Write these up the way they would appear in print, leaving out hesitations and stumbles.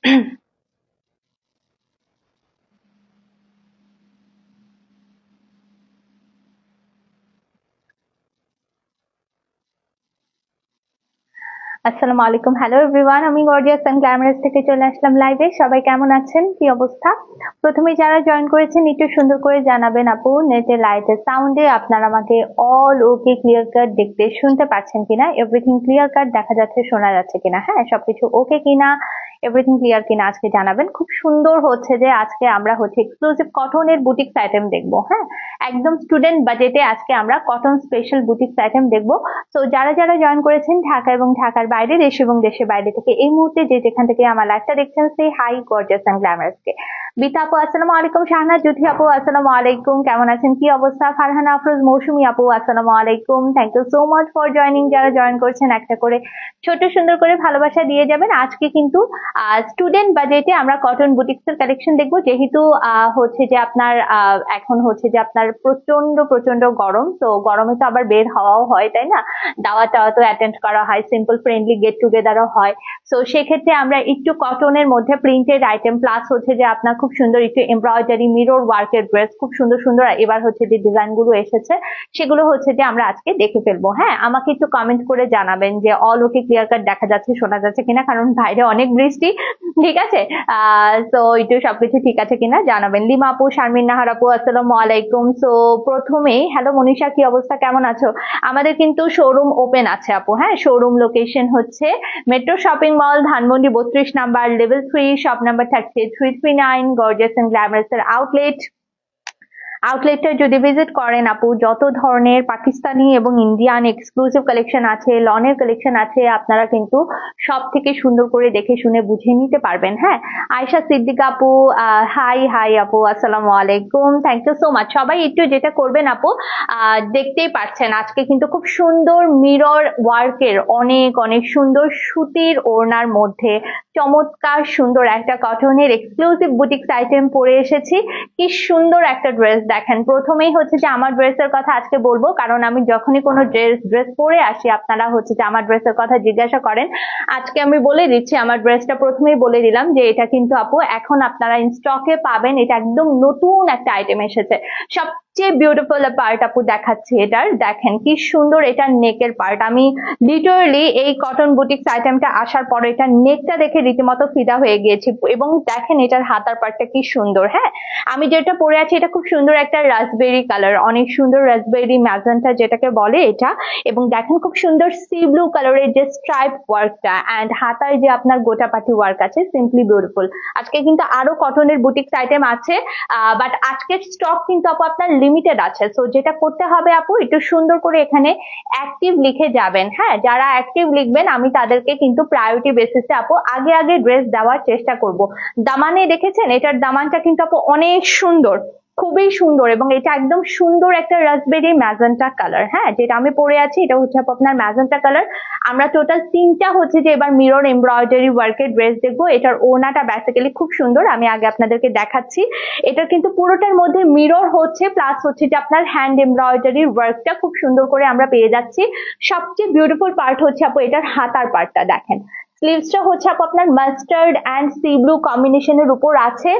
আসসালামু আলাইকুম। Hello everyone, আমি গর্জিয়াস এন্ড গ্ল্যামারাস থেকে চলে আসলাম লাইভে। সবাই কেমন আছেন, কি অবস্থা? প্রথমে যারা জয়েন করেছেন একটু সুন্দর করে জানাবেন আপু, নেটে লাইটে সাউন্ডে আপনারা আমাকে অল ওকে ক্লিয়ার কাট দেখতে শুনতে পাচ্ছেন কিনা, এভরিথিং ক্লিয়ার কাট দেখা যাচ্ছে, শোনা যাচ্ছে কিনা, হ্যাঁ সবকিছু ওকে কিনা, এভরিথিং ক্লিয়ার কিনা আজকে জানাবেন। খুব সুন্দর হচ্ছে যে আজকে আমরা হচ্ছে এক্সক্লুসিভ কটনের বুটিক্স আইটেম দেখবো। হ্যাঁ, একদম স্টুডেন্ট বাজেটে আজকে আমরা কটন স্পেশাল বুটিক্স আইটেম দেখবো। তো যারা যারা জয়েন করেছেন ঢাকা এবং ঢাকার বাইরে, দেশ এবং দেশের বাইরে থেকে এই মুহূর্তে যে যেখান থেকে আমার লাইভটা দেখছেন, সেই হাই গর্জিয়াস এন্ড গ্ল্যামারাসকে। বিতা আপু আসসালামু আলাইকুম, শাহনাজ জ্যোতি আপু আসসালামু আলাইকুম, কেমন আছেন, কি অবস্থা? ফারহানা আফরোজ মৌসুমী আপু আসসালামু আলাইকুম, thank you so much for joining. যারা জয়েন করছেন একটা করে ছোট সুন্দর করে ভালোবাসা দিয়ে যাবেন। আজকে কিন্তু স্টুডেন্ট বাজেটে আমরা কটন বুটিক্স এর কালেকশন দেখবো, যেহেতু হচ্ছে যে আপনার এখন হচ্ছে যে আপনার প্রচন্ড প্রচন্ড গরম, তো গরমে তো আবার বের হওয়াও হয়, তাই না? দাওয়া টাওয়া তো অ্যাটেন্ড করা হয়, সিম্পল ফ্রেন্ডলি গেট টুগেদারও হয়। তো সেক্ষেত্রে আমরা একটু কটনের মধ্যে প্রিন্টেড আইটেম প্লাস হচ্ছে যে আপনার খুব সুন্দর একটু এমব্রয়ডারি মিরর ওয়ার্কের ড্রেস, খুব সুন্দর সুন্দর এবার হচ্ছে যে ডিজাইন গুলো এসেছে, সেগুলো হচ্ছে যে আমরা আজকে দেখে ফেলবো। হ্যাঁ, আমাকে একটু কমেন্ট করে জানাবেন যে অল ওকে ক্লিয়ার কাট দেখা যাচ্ছে, শোনা যাচ্ছে কিনা, কারণ বাইরে অনেক বৃষ্টি। ঠিক আছে, তো একটু সবকিছু ঠিক আছে কিনা জানাবেন। লিমা আপু, শারমিন নাহার আপু আসসালামু আলাইকুম। সো প্রথমেই হ্যালো মনীষা, কি অবস্থা, কেমন আছো? আমাদের কিন্তু শোরুম ওপেন আছে আপু। হ্যাঁ, শোরুম লোকেশন হচ্ছে metro shopping mall, Dhanmondi 32 number, level 3, shop number থাকছে 339, গর্জিয়াস এন্ড গ্ল্যামারাস এর আউটলেটটা যদি ভিজিট করেন আপু, যত ধরনের পাকিস্তানি এবং ইন্ডিয়ান এক্সক্লুসিভ কালেকশন আছে, লনের কালেকশন আছে, আপনারা কিন্তু সব থেকে সুন্দর করে দেখে শুনে বুঝে নিতে পারবেন। হ্যাঁ, আয়শা সিদ্দিক আপু, হাই হাই আপু আসসালামু আলাইকুম, থ্যাংক ইউ সো মাচ। সবাই একটু যেটা করবেন আপু, দেখতেই পাচ্ছেন আজকে কিন্তু খুব সুন্দর মিরর ওয়ার্কের অনেক অনেক সুন্দর সুতির ওড়নার মধ্যে চমৎকার সুন্দর একটা কটনের এক্সক্লুসিভ বুটিক্স আইটেম পরে এসেছি। কি সুন্দর একটা ড্রেস দেখেন। প্রথমেই হচ্ছে যে আমার ড্রেসের কথা আজকে বলবো, কারণ আমি যখনই কোনো ড্রেস পরে আসি আপনারা হচ্ছে যে আমার ড্রেসের কথা জিজ্ঞাসা করেন। আজকে আমি বলে দিচ্ছি, আমার ড্রেসটা প্রথমেই বলে দিলাম যে এটা কিন্তু আপু এখন আপনারা ইন স্টকে পাবেন, এটা একদম নতুন একটা আইটেম এসেছে। সবচেয়ে বিউটিফুল পার্ট আপু দেখাচ্ছি এটার, দেখেন কি সুন্দর এটা নেকের পার্ট। আমি লিটারালি এই কটন বুটিক্স আইটেমটা আসার পরে এটা নেকটা দেখে রীতিমতো ফিদা হয়ে গিয়েছি, এবং দেখেন এটার হাতার পার্টটা কি সুন্দর। হ্যাঁ, আমি যেটা পরে আছি এটা খুব সুন্দর একটা রাসবেরি কালার, অনেক সুন্দর রাসবেরি ম্যাজেন্টা যেটাকে বলে এটা, এবং দেখেন খুব সুন্দর সি ব্লু কালারের যে স্ট্রাইপ ওয়ার্কটা এন্ড হাতায় যে আপনার গোটাপাটি ওয়ার্ক আছে, সিম্পলি বিউটিফুল। আজকে কিন্তু আরো কটনের বুটিক্স আইটেম আছে, বাট আজকের স্টক কিন্তু আপু আপনার লিমিটেড আছে। সো যেটা করতে হবে আপু, একটু সুন্দর করে এখানে অ্যাক্টিভ লিখে যাবেন। হ্যাঁ, যারা অ্যাক্টিভ লিখবেন আমি তাদেরকে কিন্তু প্রায়োরিটি বেসিসে আপু আগে আগে ড্রেস দেওয়ার চেষ্টা করব। দামানে দেখেছেন, এটার দামানটা কিন্তু আপু অনেক সুন্দর, খুবই সুন্দর, এবং এটা একদম সুন্দর একটা রাসবেরি ম্যাজেন্টা কালার। হ্যাঁ, যেটা আমি পরে আছি এটা হচ্ছে আপনার ম্যাজেন্টা কালার। আমরা টোটাল তিনটা হচ্ছে যে এবার মিরর এমব্রয়ডারি ওয়ার্কের ড্রেস দেখবো। এটার ওড়নাটা বেসিক্যালি খুব সুন্দর, আমি আগে আপনাদেরকে দেখাচ্ছি। এটা কিন্তু পুরোটার মধ্যে মিরর হচ্ছে, প্লাস হচ্ছে যে আপনার হ্যান্ড এমব্রয়ডারি ওয়ার্কটা খুব সুন্দর করে আমরা পেয়ে যাচ্ছি। সবচেয়ে বিউটিফুল পার্ট হচ্ছে আপু এটার হাতার পার্টটা দেখেন। স্লিভসটা হচ্ছে আপু আপনার মাস্টার্ড অ্যান্ড সি ব্লু কম্বিনেশনের উপর আছে।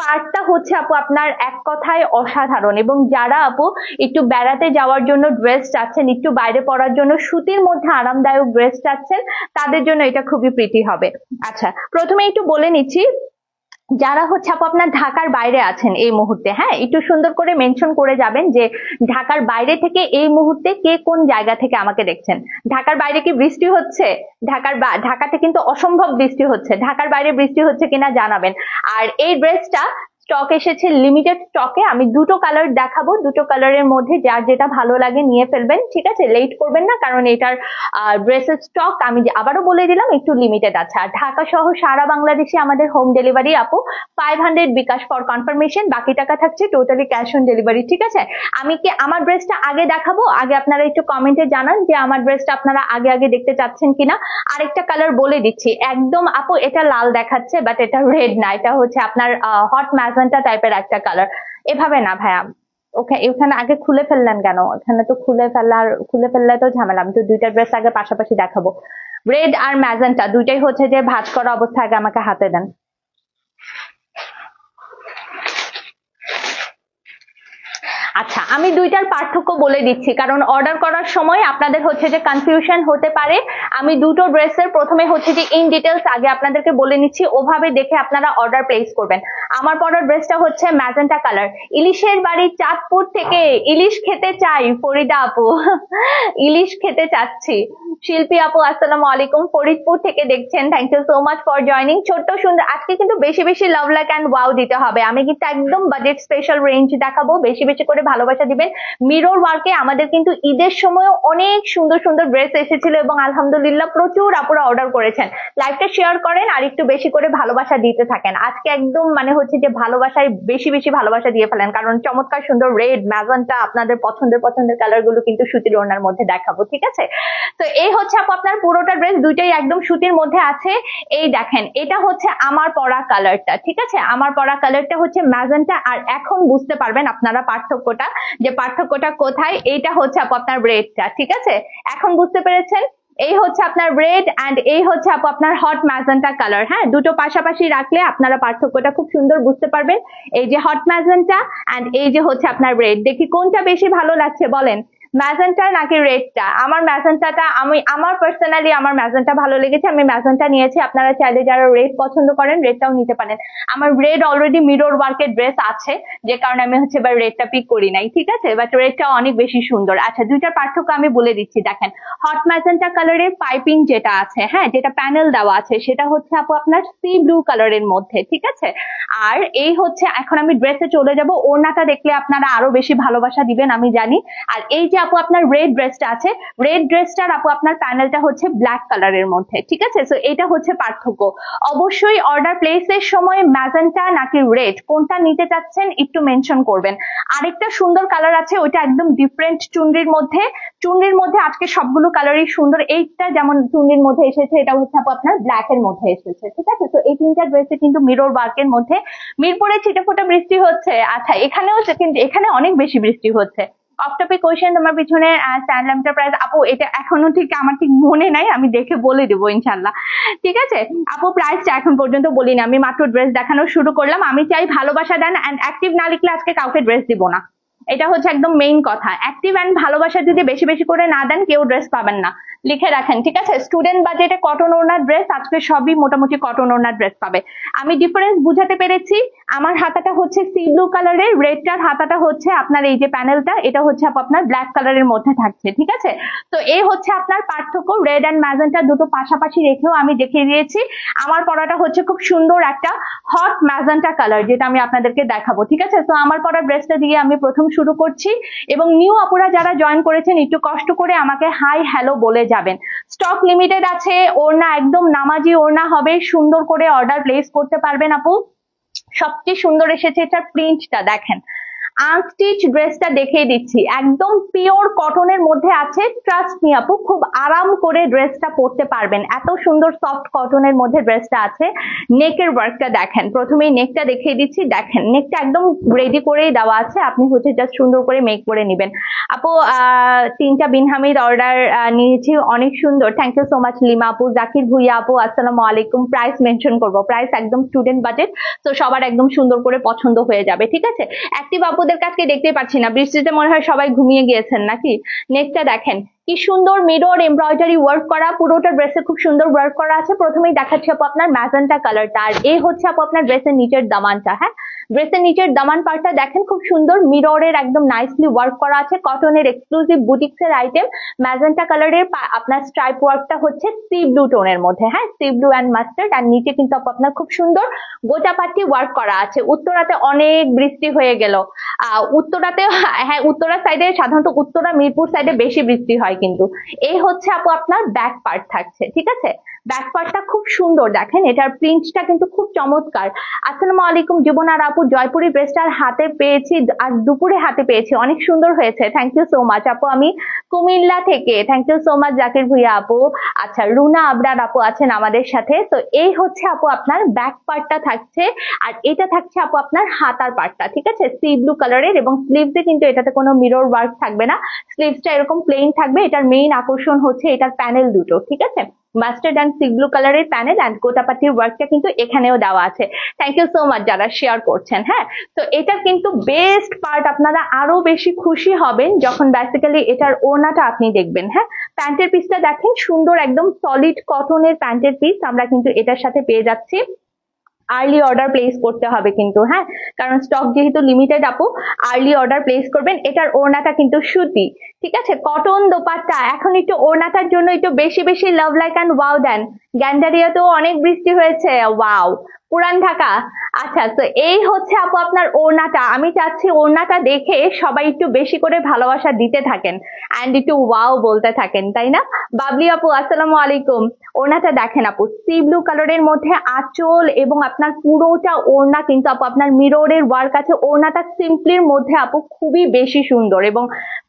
পার্টটা হচ্ছে আপু আপনার এক কথায় অসাধারণ, এবং যারা আপু একটু বেড়াতে যাওয়ার জন্য ড্রেস চাচ্ছেন, একটু বাইরে পরার জন্য সুতির মধ্যে আরামদায়ক ড্রেস চাচ্ছেন, তাদের জন্য এটা খুবই প্রিটি হবে। আচ্ছা, প্রথমে একটু বলে নিচ্ছি, যারা হচ্ছে আপু আপনার ঢাকার বাইরে আছেন এই মুহূর্তে, হ্যাঁ একটু সুন্দর করে মেনশন করে যাবেন যে ঢাকার বাইরে থেকে এই মুহূর্তে কে কোন জায়গা থেকে আমাকে দেখছেন। ঢাকার বাইরে কি বৃষ্টি হচ্ছে? ঢাকাতে কিন্তু অসম্ভব বৃষ্টি হচ্ছে, ঢাকার বাইরে বৃষ্টি হচ্ছে কিনা জানাবেন। আর এই ড্রেসটা স্টক এসেছে লিমিটেড স্টকে, আমি দুটো কালার দেখাবো, দুটো কালারের মধ্যে যার যেটা ভালো লাগে নিয়ে ফেলবেন। ঠিক আছে, লেট করবেন না, কারণ এটার ড্রেসের স্টক আমি আবারও বলে দিলাম একটু লিমিটেড আছে। আর ঢাকা সহ সারা বাংলাদেশে আমাদের হোম ডেলিভারি আপু 500 বিকাশ ফর কনফার্মেশন, বাকি টাকা থাকছে টোটালি ক্যাশ অন ডেলিভারি। ঠিক আছে, আমি কি আমার ড্রেসটা আগে দেখাবো? আগে আপনারা একটু কমেন্টে জানান যে আমার ড্রেসটা আপনারা আগে আগে দেখতে চাচ্ছেন কিনা। আরেকটা কালার বলে দিচ্ছি, একদম আপু এটা লাল দেখাচ্ছে, বাট এটা রেড না, এটা হচ্ছে আপনার হট ম্যাজেন্টা টাইপের একটা কালার। এভাবে না ভাইয়া, ওখানে আগে খুলে ফেললেন কেন? এখানে তো খুলে ফেললে তো ঝামেলা। আমি তো দুইটা ড্রেস আগে পাশাপাশি দেখাবো। রেড আর ম্যাজেন্টা দুইটাই হচ্ছে যে ভাঁজ করা অবস্থা, আগে আমাকে হাতে দেন। আচ্ছা, আমি দুইটার পার্থক্য বলে দিচ্ছি, কারণ অর্ডার করার সময় আপনাদের হচ্ছে যে কনফিউশন হতে পারে। আমি দুটো ড্রেসের প্রথমে হচ্ছে যে ইন ডিটেলস আগে আপনাদেরকে বলে নিচ্ছি, ওভাবে দেখে আপনারা অর্ডার প্লেস করবেন। আমার পরার ড্রেসটা হচ্ছে ম্যাজেন্টা কালার। ইলিশের বাড়ি চাঁদপুর থেকে ইলিশ খেতে চাই ফরিদা আপু। ইলিশ খেতে চাচ্ছি। শিল্পী আপু আসসালামু আলাইকুম, ফরিদপুর থেকে দেখছেন, thank you so much for joining. ছোট্ট সুন্দর, আজকে কিন্তু বেশি বেশি লাভ লাইক অ্যান্ড ওয়াও দিতে হবে। আমি কিন্তু একদম বাজেট স্পেশাল রেঞ্জ দেখাবো, বেশি বেশি করে ভালোবাসা দিবেন। মিরর ওয়ার্কে আমাদের কিন্তু ঈদের সময় অনেক সুন্দর সুন্দর ড্রেস এসেছিল এবং আলহামদুলিল্লাহ প্রচুর আপুরা অর্ডার করেছেন। লাইভটা শেয়ার করেন আর একটু বেশি করে ভালোবাসা দিতে থাকেন। আজকে একদম মানে হচ্ছে যে ভালোবাসায় বেশি বেশি ভালোবাসা দিয়ে ফেলেন, কারণ চমৎকার সুন্দর রেড ম্যাজেন্টা আপনাদের পছন্দের কালার গুলো কিন্তু সুতির ওড়নার মধ্যে দেখাবো, ঠিক আছে? তো এই হচ্ছে আপু আপনার পুরোটা ড্রেস, দুইটাই একদম সুতির মধ্যে আছে। এই দেখেন, এটা হচ্ছে আমার পরা কালারটা, ঠিক আছে? আমার পরা কালারটা হচ্ছে ম্যাজেন্টা, আর এখন বুঝতে পারবেন আপনারা পার্থক্যটা, যে পার্থক্যটা কোথায়। এইটা হচ্ছে আপু আপনার রেডটা, ঠিক আছে? এখন বুঝতে পেরেছেন? এই হচ্ছে আপনার রেড অ্যান্ড এই হচ্ছে আপু আপনার হট ম্যাজেন্টা কালার। হ্যাঁ, দুটো পাশাপাশি রাখলে আপনারা পার্থক্যটা খুব সুন্দর বুঝতে পারবেন। এই যে হট ম্যাজেন্টা অ্যান্ড এই যে হচ্ছে আপনার রেড, দেখি কোনটা বেশি ভালো লাগছে বলেন, ম্যাজেন্টা নাকি রেডটা? আমার ম্যাজেন্টাটা, আমার পার্সোনালি আমার ম্যাজেন্টা ভালো লেগেছে, আমি ম্যাজেন্টা নিয়েছি। আপনারা চাইলে যারা রেড পছন্দ করেন রেডটাও নিতে পারেন। আমার রেড অলরেডি মিরর ওয়ার্কের ড্রেস আছে, যে কারণে আমি হচ্ছে এবার রেডটা পিক করি নাই, ঠিক আছে? বাট রেডটাও অনেক বেশি সুন্দর। আচ্ছা, দুইটার পার্থক্য আমি বলে দিচ্ছি। দেখেন, হট ম্যাজেন্টা কালারের পাইপিং যেটা আছে, হ্যাঁ, যেটা প্যানেল দেওয়া আছে, সেটা হচ্ছে আপু আপনার সি ব্লু কালারের মধ্যে, ঠিক আছে? আর এই হচ্ছে, এখন আমি ড্রেসে চলে যাব। ওড়নাটা দেখলে আপনারা আরো বেশি ভালোবাসা দিবেন আমি জানি। আর এই যে আপু আপনার রেড ড্রেসটা আছে, রেড ড্রেসটার আপু আপনার প্যানেলটা হচ্ছে ব্ল্যাক কালারের মধ্যে, ঠিক আছে? সো এটা হচ্ছে পার্থক্য। অবশ্যই অর্ডার প্লেসের সময় ম্যাজেন্টা নাকি রেড কোনটা নিতে চাচ্ছেন একটু মেনশন করবেন। আরেকটা সুন্দর কালার আছে, ওইটা একদম ডিফারেন্ট চুনরির মধ্যে। চুনরির মধ্যে আজকে সবগুলো কালারই সুন্দর। এইটা যেমন চুনরির মধ্যে এসেছে, এটা হচ্ছে আপু আপনার ব্ল্যাক এর মধ্যে এসেছে, ঠিক আছে? তো এই তিনটা ড্রেসে কিন্তু মিরর ওয়ার্কের মধ্যে। মিরপুরে ছিটেফোঁটা বৃষ্টি হচ্ছে। আচ্ছা, এখানেও কিন্তু এখানে অনেক বেশি বৃষ্টি হচ্ছে। অফ টপিক কোয়েশ্চেন, তোমার পিছনে স্ট্যান্ড ল্যাম্পটার প্রাইস আপু, এটা এখনো ঠিক আমার ঠিক মনে নাই, আমি দেখে বলে দেবো ইনশাল্লাহ, ঠিক আছে? আপু প্রাইসটা এখন পর্যন্ত বলিনি, আমি মাত্র ড্রেস দেখানো শুরু করলাম। আমি চাই ভালোবাসা দেন, অ্যান্ড অ্যাক্টিভ না লিখলে আজকে কাউকে ড্রেস দিব না। এটা হচ্ছে একদম মেইন কথা। অ্যাক্টিভ অ্যান্ড ভালোবাসা যদি বেশি বেশি করে না দেন, কেউ ড্রেস পাবেন না। লিখে রাখেন, ঠিক আছে? স্টুডেন্ট বাজেটে কটন ওড়নার ড্রেস, আজকে সবই মোটামুটি কটন ওড়নার ড্রেস পাবে। আমি ডিফারেন্স বুঝাতে পেরেছি। আমার হাতাটা হচ্ছে সি ব্লু কালারের, রেডটার হাতাটা হচ্ছে আপনার এই যে প্যানেলটা, এটা হচ্ছে আপনার ব্ল্যাক কালারের মধ্যে থাকছে, ঠিক আছে? তো এই হচ্ছে আপনার পার্থক্য। রেড অ্যান্ড ম্যাজেন্টা দুটো পাশাপাশি রেখেও আমি দেখিয়ে দিয়েছি। আমার পরাটা হচ্ছে খুব সুন্দর একটা হট ম্যাজেন্টা কালার, যেটা আমি আপনাদেরকে দেখাবো, ঠিক আছে? তো আমার পরা ড্রেসটা দিয়ে আমি প্রথম শুরু করছি, এবং নিউ আপুরা যারা জয়েন করেছেন একটু কষ্ট করে আমাকে হাই হ্যালো বলে যাবেন। স্টক লিমিটেড আছে, ওড়না একদম নামাজি ওড়না হবে, সুন্দর করে অর্ডার প্লেস করতে পারবেন আপু। সবচেয়ে সুন্দর এসেছে এটার প্রিন্টটা, দেখেন। আনস্টিচ ড্রেসটা দেখিয়ে দিচ্ছি, একদম পিওর কটনের মধ্যে আছে। ট্রাস্ট মি আপু, খুব আরাম করে ড্রেসটা পরতে পারবেন, এত সুন্দর সফট কটনের মধ্যে ড্রেসটা আছে। নেকের ওয়ার্কটা দেখেন, প্রথমেই নেকটা দেখিয়ে দিচ্ছি। দেখেন, নেকটা একদম রেডি করেই দেওয়া আছে, আপনি হচ্ছে জাস্ট সুন্দর করে মেক করে নেবেন। আপু তিনটা বিন হামিদ অর্ডার নিয়েছি, অনেক সুন্দর, thank you so much. Lima আপু, জাকির ভুইয়া আপু আসসালামু আলাইকুম। প্রাইস মেনশন করব, প্রাইস একদম স্টুডেন্ট বাজেট, তো সবার একদম সুন্দর করে পছন্দ হয়ে যাবে, ঠিক আছে? অ্যাক্টিভ আপুদের কাছে দেখতে পাচ্ছি না, বৃষ্টিতে মনে হয় সবাই ঘুমিয়ে গিয়েছেন নাকি? নেক্সটটা দেখেন, কি সুন্দর মিরর এমব্রয়ডারি ওয়ার্ক করা, পুরোটা ড্রেসে খুব সুন্দর ওয়ার্ক করা আছে। প্রথমেই দেখাচ্ছি আপু আপনার ম্যাজেন্টা কালারটা, আর এই হচ্ছে আপু আপনার ড্রেসের নিচের দামানটা। হ্যাঁ, ড্রেসের নিচের দামান পার্টটা দেখেন, খুব সুন্দর মিররের একদম নাইসলি ওয়ার্ক করা আছে, কটনের এক্সক্লুসিভ বুটিক্সের আইটেম। ম্যাজেন্টা কালারের আপনার স্ট্রাইপ ওয়ার্কটা হচ্ছে সি ব্লু টোনের মধ্যে, হ্যাঁ, সি ব্লু অ্যান্ড মাস্টার্ড, আর নিচে কিন্তু আপু আপনার খুব সুন্দর গোটাপাটি ওয়ার্ক করা আছে। উত্তরাতে অনেক বৃষ্টি হয়ে গেল, উত্তরাতে, হ্যাঁ, উত্তরা সাইডে সাধারণত, উত্তরা মিরপুর সাইডে বেশি বৃষ্টি হয়, কিন্তু এই হচ্ছে আপু আপনার ব্যাক পার্ট থাকছে, ঠিক আছে? ব্যাক পার্টটা খুব সুন্দর, দেখেন এটার প্রিন্টটা কিন্তু খুব চমৎকার। আসসালামু আলাইকুম জীবনার আপু, জয়পুরি ড্রেসটার হাতে পেয়েছি, আজ দুপুরে হাতে পেয়েছি, অনেক সুন্দর হয়েছে, থ্যাংক ইউ সো মাচ আপু। আমি কুমিল্লা থেকে, thank you so much Zakir Bhuiyan আপু। আচ্ছা, রুনা আবরার আপু আছেন আমাদের সাথে। তো এই হচ্ছে আপু আপনার ব্যাক পার্টটা থাকছে, আর এটা থাকছে আপু আপনার হাতার পার্টটা, ঠিক আছে? সি ব্লু কালারের, এবং স্লিভসে কিন্তু এটাতে কোনো মিরর ওয়ার্ক থাকবে না, স্লিভসটা এরকম প্লেন থাকবে। এটার মেইন আকর্ষণ হচ্ছে এটার প্যানেল দুটো, ঠিক আছে? মাস্টার্ড অ্যান্ড সি ব্লু কালারের প্যানেল অ্যান্ড গোটাপাটির ওয়ার্কটা কিন্তু এখানেও দেওয়া আছে। থ্যাংক ইউ সো মাচ যারা শেয়ার করছেন। হ্যাঁ, তো এটা কিন্তু বেস্ট পার্ট, আপনারা আরো বেশি খুশি হবেন যখন বেসিক্যালি এটার ওড়নাটা আপনি দেখবেন। হ্যাঁ, প্যান্টের পিসটা দেখেন, সুন্দর একদম সলিড কটনের প্যান্টের পিস আমরা কিন্তু এটার সাথে পেয়ে যাচ্ছি। আর্লি অর্ডার প্লেস করতে হবে কিন্তু, হ্যাঁ, কারণ স্টক যেহেতু লিমিটেড আপু, আর্লি অর্ডার প্লেস করবেন। এটার ওড়নাটা কিন্তু সুতি, ঠিক আছে, কটন দোপাট্টা। এখন একটু ওড়নাটার জন্য একটু বেশি বেশি লাভ লাইক অ্যান্ড ওয়াও দেন। গ্যান্ডারিয়াতেও অনেক বৃষ্টি হয়েছে, ওয়াও। পুরান ঢাকা, আচ্ছা, তো এই হচ্ছে আপু আপনার ওড়নাটা। আমি চাচ্ছি ওড়নাটা দেখে সবাই একটু বেশি করে ভালোবাসা দিতে থাকেন অ্যান্ড একটু ওয়াও বলতে থাকেন, তাই না? বাবলি আপু আসসালামু আলাইকুম। ওড়নাটা দেখেন আপু, সি ব্লু কালারের মধ্যে আঁচল এবং আপনার পুরোটা ওড়না কিন্তু আপু আপনার মিররের ওয়ার্ক আছে। ওড়নাটা সিম্পলির মধ্যে আপু খুবই বেশি সুন্দর এবং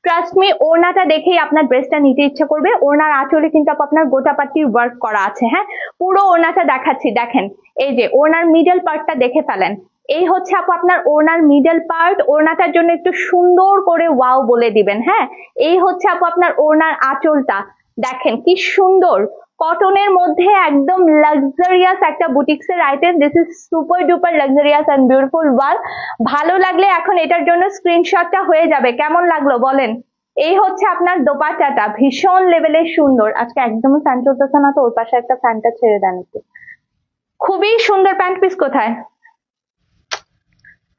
ট্রাস্ট মি ওড়নাটা দেখেই আপনার ড্রেসটা নিতে ইচ্ছা করবে। ওড়নার আঁচলে কিন্তু আপু আপনার গোটাপাটির ওয়ার্ক করা আছে। হ্যাঁ, পুরো ওড়নাটা দেখাচ্ছি, দেখেন এই যে ওড়নার মিডল পার্টটা দেখে ফেলেন। এই হচ্ছে আপু আপনার ওড়নার মিডল পার্ট। ওড়নাটার জন্য একটু সুন্দর করে ওয়াও বলে দিবেন। হ্যাঁ, এই হচ্ছে আপু আপনার ওড়নার আঁচলটা, দেখেন কি সুন্দর কটনের মধ্যে একদম লাক্সারিয়াস একটা বুটিক্সের item. This is super duper luxurious and beautiful wall. ভালো লাগলে এখন এটার জন্য স্ক্রিনশটটা হয়ে যাবে। কেমন লাগলো বলেন? এই হচ্ছে আপনার দোপাট্টাটা, ভীষণ লেভেলের সুন্দর। আজকে একদমই ফ্যান চলতেছে না, তো ওর পাশে একটা ফ্যানটা ছেড়ে দেন একটু। খুবই সুন্দর প্যান্ট পিস। কোথায়?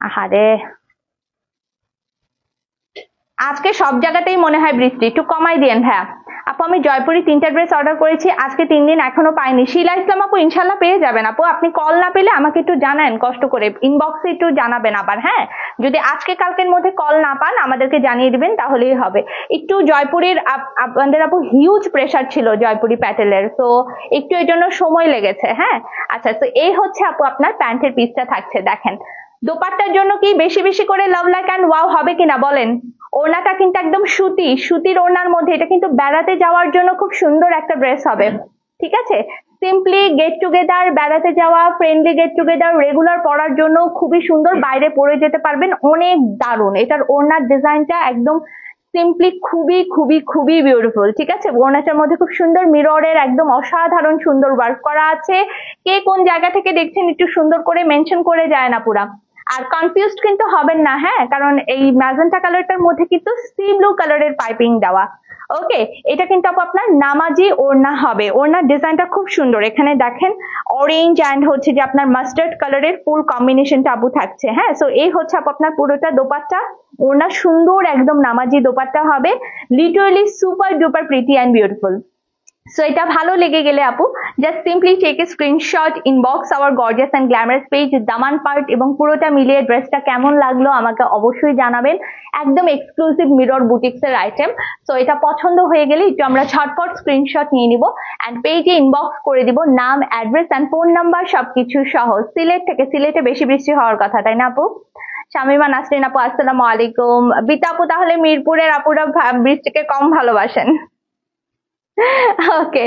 আহারে, আজকে সব জায়গাতেই মনে হয় বৃষ্টি, একটু কমাই দিয়েন ভাইয়া। আপু আমি জয়পুরি 3টা ড্রেস অর্ডার করেছি, আজকে 3 দিন এখনো পাইনি। শিলা ইসলাম আপু ইনশাল্লাহ পেয়ে যাবেন আপু। আপনি কল না পেলে আমাকে একটু জানান, কষ্ট করে ইনবক্সে একটু জানাবেন আবার। হ্যাঁ, যদি আজকে কালকের মধ্যে কল না পান আমাদেরকে জানিয়ে দিবেন, তাহলেই হবে। একটু জয়পুরের আপনাদের আপু হিউজ প্রেসার ছিল জয়পুরি প্যাটেলের, তো একটু এর জন্য সময় লেগেছে। হ্যাঁ, আচ্ছা, তো এই হচ্ছে আপু আপনার প্যান্টের পিসটা থাকছে। দেখেন দোপাট্টার জন্য কি বেশি বেশি করে লাভ লাইক অ্যান্ড ওয়াও হবে কিনা বলেন? ওড়নাটা কিন্তু একদম সুতি, সুতির ওড়নার মধ্যে। এটা কিন্তু বেড়াতে যাওয়ার জন্য খুব সুন্দর একটা ড্রেস হবে, ঠিক আছে? সিম্পলি গেট টুগেদার, বেড়াতে যাওয়া, ফ্রেন্ডলি গেট টুগেদার, রেগুলার পরার জন্য খুবই সুন্দর, বাইরে পরে যেতে পারবেন, অনেক দারুণ। এটার ওড়নার ডিজাইনটা একদম সিম্পলি খুবই খুবই খুবই বিউটিফুল, ঠিক আছে? ওড়নাটার মধ্যে খুব সুন্দর মিররের একদম অসাধারণ সুন্দর ওয়ার্ক করা আছে। কে কোন জায়গা থেকে দেখছেন একটু সুন্দর করে মেনশন করে যায় না পুরা। আর কনফিউজড কিন্তু হবেন না, হ্যাঁ, কারণ এই ম্যাজেন্টা কালারটার মধ্যে কিন্তু সি ব্লু কালারের পাইপিং দেওয়া। ওকে, এটা কিন্তু আপু আপনার নামাজি ওড়না হবে। ওড়নার ডিজাইনটা খুব সুন্দর। এখানে দেখেন অরেঞ্জ অ্যান্ড হচ্ছে যে আপনার মাস্টার্ড কালারের ফুল কম্বিনেশনটা আপু থাকছে। হ্যাঁ, সো এই হচ্ছে আপু আপনার পুরোটা দোপাট্টা। ওড়না সুন্দর একদম নামাজি দোপাট্টা হবে, literally super duper pretty and beautiful. So এটা ভালো লেগে গেলে আপু just simply take a screenshot, inbox our gorgeous and glamorous page Daman part এবং পুরোটা মিলিয়ে ড্রেসটা কেমন লাগলো আমাকে অবশ্যই জানাবেন। একদম এক্সক্লুসিভ মিরর বুটিক্স এর আইটেম। সো এটা পছন্দ হয়ে গেলে একটু আমরা ঝটপট স্ক্রিনশট নিয়ে নিব এন্ড পেজে ইনবক্স করে দিব নাম, অ্যাড্রেস এন্ড ফোন নাম্বার সবকিছু সহ। সিলেট থেকে, সিলেটে বেশি বৃষ্টি হওয়ার কথা, তাই না আপু? শামিমা নাসরিন আপু আসসালামু আলাইকুম। বিতা আপু তাহলে মিরপুরের আপুরা বৃষ্টিকে কম ভালোবাসেন। ওকে,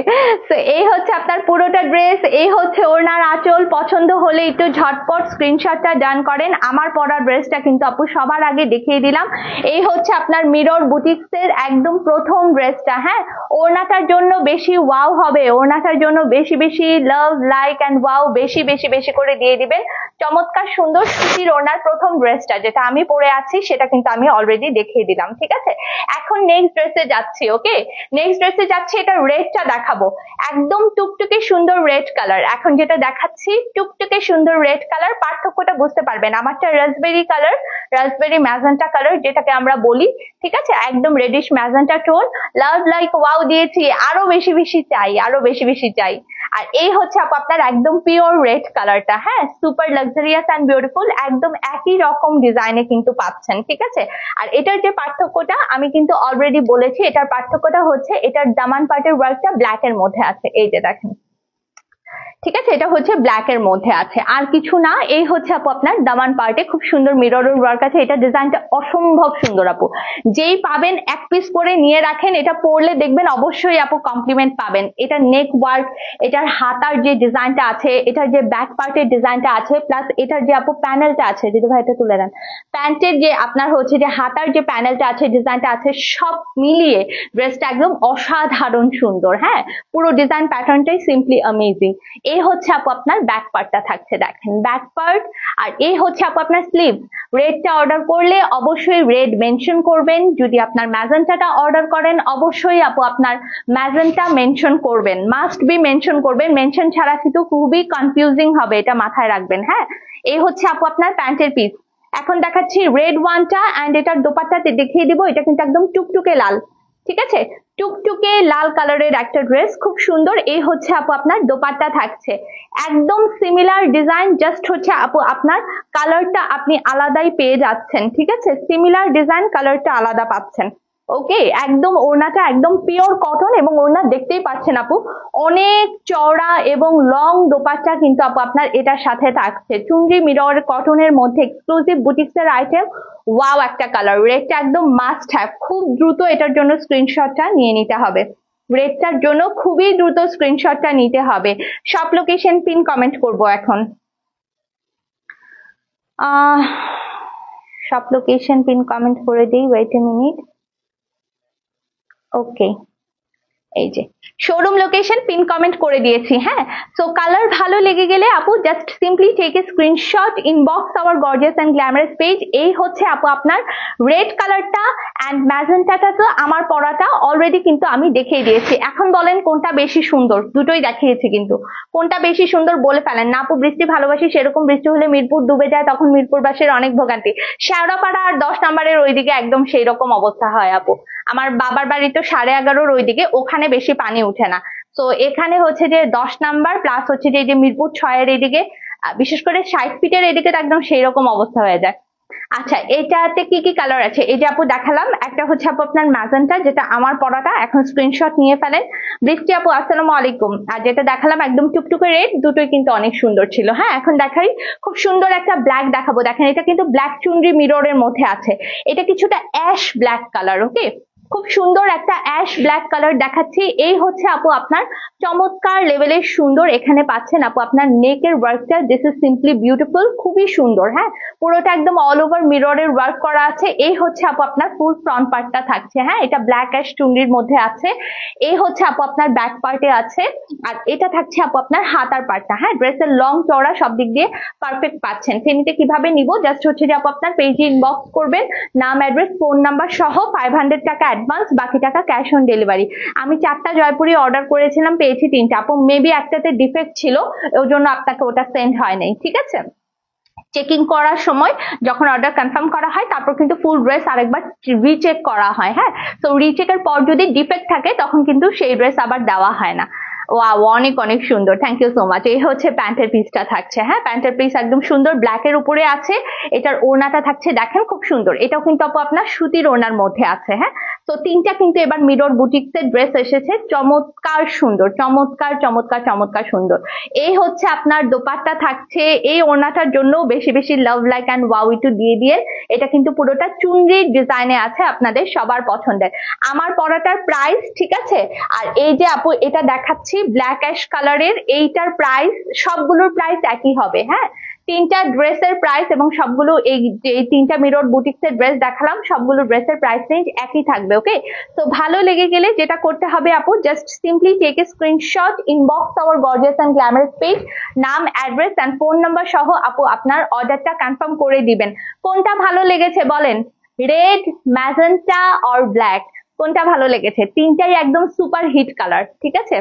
তো এই হচ্ছে আপনার পুরোটা ড্রেস, এই হচ্ছে ওড়নার আঁচল। পছন্দ হলে একটু ঝটপট স্ক্রিনশটটা ডান করেন। আমার পরা ড্রেসটা কিন্তু আপু সবার আগে দেখিয়ে দিলাম। এই হচ্ছে আপনার মিরর বুটিক্স এর একদম প্রথম ড্রেসটা। হ্যাঁ, ওড়নাটার জন্য বেশি ওয়াও হবে, ওড়নাটার জন্য বেশি বেশি লাভ লাইক অ্যান্ড ওয়াও বেশি বেশি বেশি করে দিয়ে দিবেন। চমৎকার সুন্দর সুতির ওড়নার প্রথম ড্রেসটা যেটা আমি পরে আছি সেটা কিন্তু আমি অলরেডি দেখিয়ে দিলাম, ঠিক আছে? এখন নেক্সট ড্রেসে যাচ্ছি। ওকে, নেক্সট ড্রেসে যাচ্ছি, এটা রেডটা দেখাবো, একদম টুকটুকে সুন্দর রেড কালার। এখন যেটা দেখাচ্ছি টুকটুকে সুন্দর রেড কালার, পার্থক্যটা বুঝতে পারবেন। আমারটা raspberry colour, raspberry magenta colour যেটাকে আমরা বলি, ঠিক আছে? একদম reddish magenta tone. Love like wow দিয়েছি, আরো বেশি বেশি চাই, আরো বেশি বেশি চাই। আর এই হচ্ছে আপু আপনার একদম পিওর রেড কালারটা। হ্যাঁ, সুপার লাক্সারিয়াস এন্ড বিউটিফুল, একদম একই রকম ডিজাইনে কিন্তু পাচ্ছেন, ঠিক আছে? আর এটার যে পার্থক্যটা আমি কিন্তু অলরেডি বলেছি, এটার পার্থক্যটা হচ্ছে এটার দামান পার্টের ওয়ার্কটা ব্ল্যাক এর মধ্যে আছে, এই যে দেখেন, ঠিক আছে, এটা হচ্ছে ব্ল্যাক এর মধ্যে আছে, আর কিছু না। এই হচ্ছে আপু আপনার দামান পার্টে খুব সুন্দর মিররের ওয়ার্ক আছে। এটা ডিজাইনটা অসম্ভব সুন্দর আপু, যেই পাবেন এক পিস করে নিয়ে রাখেন, এটা পরলে দেখবেন অবশ্যই আপু কমপ্লিমেন্ট পাবেন। এটা নেক ওয়ার্ক, এটার হাতার যে ডিজাইনটা আছে, এটার যে ব্যাক পার্টের ডিজাইনটা আছে, প্লাস এটার যে আপু প্যানেলটা আছে, যদি ভাই এটা তুলে নেন, প্যান্টের যে আপনার হচ্ছে যে হাতার যে প্যানেলটা আছে, ডিজাইনটা আছে, সব মিলিয়ে ড্রেসটা একদম অসাধারণ সুন্দর। হ্যাঁ, পুরো ডিজাইন প্যাটার্নটাই সিম্পলি অ্যামেজিং। এই হচ্ছে আপু আপনার ব্যাক পার্টটা থাকছে, দেখেন ব্যাক পার্ট। আর এই হচ্ছে আপু আপনার স্লিভ। রেডটা অর্ডার করলে অবশ্যই রেড মেনশন করবেন, যদি আপনার ম্যাজেন্টাটা অর্ডার করেন অবশ্যই আপু আপনার ম্যাজেন্টা মেনশন করবেন, মাস্ট বি মেনশন করবেন, মেনশন ছাড়া কিন্তু খুবই কনফিউজিং হবে, এটা মাথায় রাখবেন। হ্যাঁ, এই হচ্ছে আপু আপনার প্যান্টের পিস। এখন দেখাচ্ছি রেড ওয়ানটা, এন্ড এটার দোপাট্টাতে দেখিয়ে দিব, এটা কিন্তু একদম টুকটুকে লাল, ঠিক আছে, টুকটুকে লাল কালারের একটা ড্রেস, খুব সুন্দর। এই হচ্ছে আপু আপনার দোপাট্টা থাকছে, একদম সিমিলার ডিজাইন, জাস্ট হচ্ছে আপু আপনার কালারটা আপনি আলাদাই পেয়ে যাচ্ছেন, ঠিক আছে, সিমিলার ডিজাইন, কালারটা আলাদা পাচ্ছেন। ওকে, একদম ওড়নাটা একদম পিওর কটন, এবং ওড়না দেখতেই পাচ্ছেন আপু অনেক চওড়া এবং লং দোপাট্টা কিন্তু আপু আপনার এটার সাথে থাকছে। চুনরি মিরর কটনের মধ্যে এক্সক্লুসিভ বুটিক্সের আইটেম। ওয়াও একটা কালার, রেডটা একদম মাস্ট হ্যাভ। খুব দ্রুত এটার জন্য স্ক্রিনশটটা নিয়ে নিতে হবে, রেডটার জন্য খুবই দ্রুত স্ক্রিনশটটা নিতে হবে। সব লোকেশন পিন কমেন্ট করব এখন। সব লোকেশন পিন কমেন্ট করে দিই, ওয়েট এ মিনিট। ওকে, এই যে শোরুম লোকেশন পিন কমেন্ট করে দিয়েছি। হ্যাঁ, সো কালার ভালো লেগে গেলে আপু just simply take a screenshot, inbox our gorgeous and glamorous page. এই হচ্ছে আপু আপনার রেড কালারটা, এন্ড ম্যাজেন্টাটা তো আমার পরাটা অলরেডি কিন্তু আমি দেখিয়ে দিয়েছি। এখন বলেন কোনটা বেশি সুন্দর, দুটোই দেখিয়েছি, কিন্তু কোনটা বেশি সুন্দর বলে ফেলেন না আপু। বৃষ্টি ভালোবাসি, সেরকম বৃষ্টি হলে মিরপুর ডুবে যায়, তখন মিরপুরবাসীর অনেক ভোগান্তি। শেওড়াপাড়া আর 10 নম্বরের ওইদিকে একদম সেই রকম অবস্থা হয় আপু। আমার বাবার বাড়ি তো 11:30 ওইদিকে, ওখানে বেশি পানি উঠে না। তো এখানে হচ্ছে যে 10 নাম্বার প্লাস হচ্ছে যে মিরপুর 6-এর এদিকে, বিশেষ করে 60 ফিটের এদিকে তো একদম সেই রকম অবস্থা হয়ে যায়। আচ্ছা, এটাতে কি কি কালার আছে? এই যে আপু দেখালাম, একটা হচ্ছে আপু আপনার ম্যাজেন্টা, যেটা আমার পরাটা, এখন স্ক্রিনশট নিয়ে ফেলেন। বৃষ্টি আপু আসসালামু আলাইকুম। আর যেটা দেখালাম একদম টুকটুকে রেড, দুটোই কিন্তু অনেক সুন্দর ছিল। হ্যাঁ, এখন দেখাই খুব সুন্দর একটা ব্ল্যাক দেখাবো। দেখেন, এটা কিন্তু ব্ল্যাক চুনরি মিররের মধ্যে আছে, এটা কিছুটা অ্যাশ ব্ল্যাক কালার। ওকে, খুব সুন্দর একটা অ্যাশ ব্ল্যাক কালার দেখাচ্ছি। এই হচ্ছে আপু আপনার চমৎকার লেভেলের সুন্দর, এখানে পাচ্ছেন আপু আপনার নেকের ওয়ার্কটা, দিস ইজ সিম্পলি বিউটিফুল, খুবই সুন্দর। হ্যাঁ, পুরোটা একদম অল ওভার মিররের ওয়ার্ক করা আছে। এই হচ্ছে আপু আপনার ফুল ফ্রন্ট পার্টটা থাকছে। হ্যাঁ, এটা ব্ল্যাক অ্যাশ চুনরির মধ্যে আছে। এই হচ্ছে আপু আপনার ব্যাক পার্টে আছে, আর এটা থাকছে আপু আপনার হাতার পার্টটা। হ্যাঁ, ড্রেসের লং চওড়া সব দিক দিয়ে পারফেক্ট পাচ্ছেন। ফেনিতে কিভাবে নিব, জাস্ট হচ্ছে যে আপু আপনার পেজে ইনবক্স করবেন, নাম, অ্যাড্রেস, ফোন নাম্বার সহ 500 টাকা অ্যাডভান্স, বাকি টাকা ক্যাশ অন ডেলিভারি। আমি 4টা জয়পুরি অর্ডার করেছিলাম, পেয়েছি 3টা আপু, মেবি একটাতে ডিফেক্ট ছিল, ওই জন্য আপনাকে ওটা সেন্ড হয় নাই, ঠিক আছে। চেকিং করার সময় যখন অর্ডার কনফার্ম করা হয়, তারপর কিন্তু ফুল ড্রেস আরেকবার রিচেক করা হয়। হ্যাঁ, তো রিচেকের পর যদি ডিফেক্ট থাকে তখন কিন্তু সেই ড্রেস আবার দেওয়া হয় না। ওয়াও, অনেক অনেক সুন্দর, থ্যাংক ইউ সো মাচ। এই হচ্ছে প্যান্টের পিসটা থাকছে। হ্যাঁ, প্যান্টের পিস একদম সুন্দর, ব্ল্যাকের উপরে আছে। এটার ওড়নাটা থাকছে, দেখেন খুব সুন্দর, এটাও কিন্তু আপু আপনার সুতির ওড়নার মধ্যে আছে। হ্যাঁ, তো 3টা কিন্তু এবার মিরর বুটিক্সের ড্রেস এসেছে, চমৎকার সুন্দর, চমৎকার চমৎকার চমৎকার সুন্দর। এই হচ্ছে আপনার দোপাট্টা থাকছে, এই ওড়নাটার জন্য বেশি বেশি লাভ লাইক অ্যান্ড ওয়াও ইটু দিয়ে দিয়ে, এটা কিন্তু পুরোটা চুনরির ডিজাইনে আছে, আপনাদের সবার পছন্দের। আমার পরাটার প্রাইস, ঠিক আছে, আর এই যে আপু এটা দেখাচ্ছি ব্ল্যাক অ্যাশ কালারের, এইটার প্রাইস, সবগুলোর প্রাইস একই হবে। হ্যাঁ, 3টা ড্রেসের প্রাইস এবং সবগুলো এই 3টা মিরর বুটিক্সের ড্রেস দেখালাম, সবগুলো ড্রেসের প্রাইস রেঞ্জ একই থাকবে। ওকে, তো ভালো লেগে গেলে যেটা করতে হবে আপু, just simply take a screenshot, inbox our gorgeous and glamorous page, নাম, অ্যাড্রেস এন্ড ফোন নাম্বার সহ আপু আপনার অর্ডারটা কনফার্ম করে দিবেন। কোনটা ভালো লেগেছে বলেন, রেড, ম্যাজেন্টা অর ব্ল্যাক, কোনটা ভালো লেগেছে? 3টাই একদম সুপার হিট কালার, ঠিক আছে।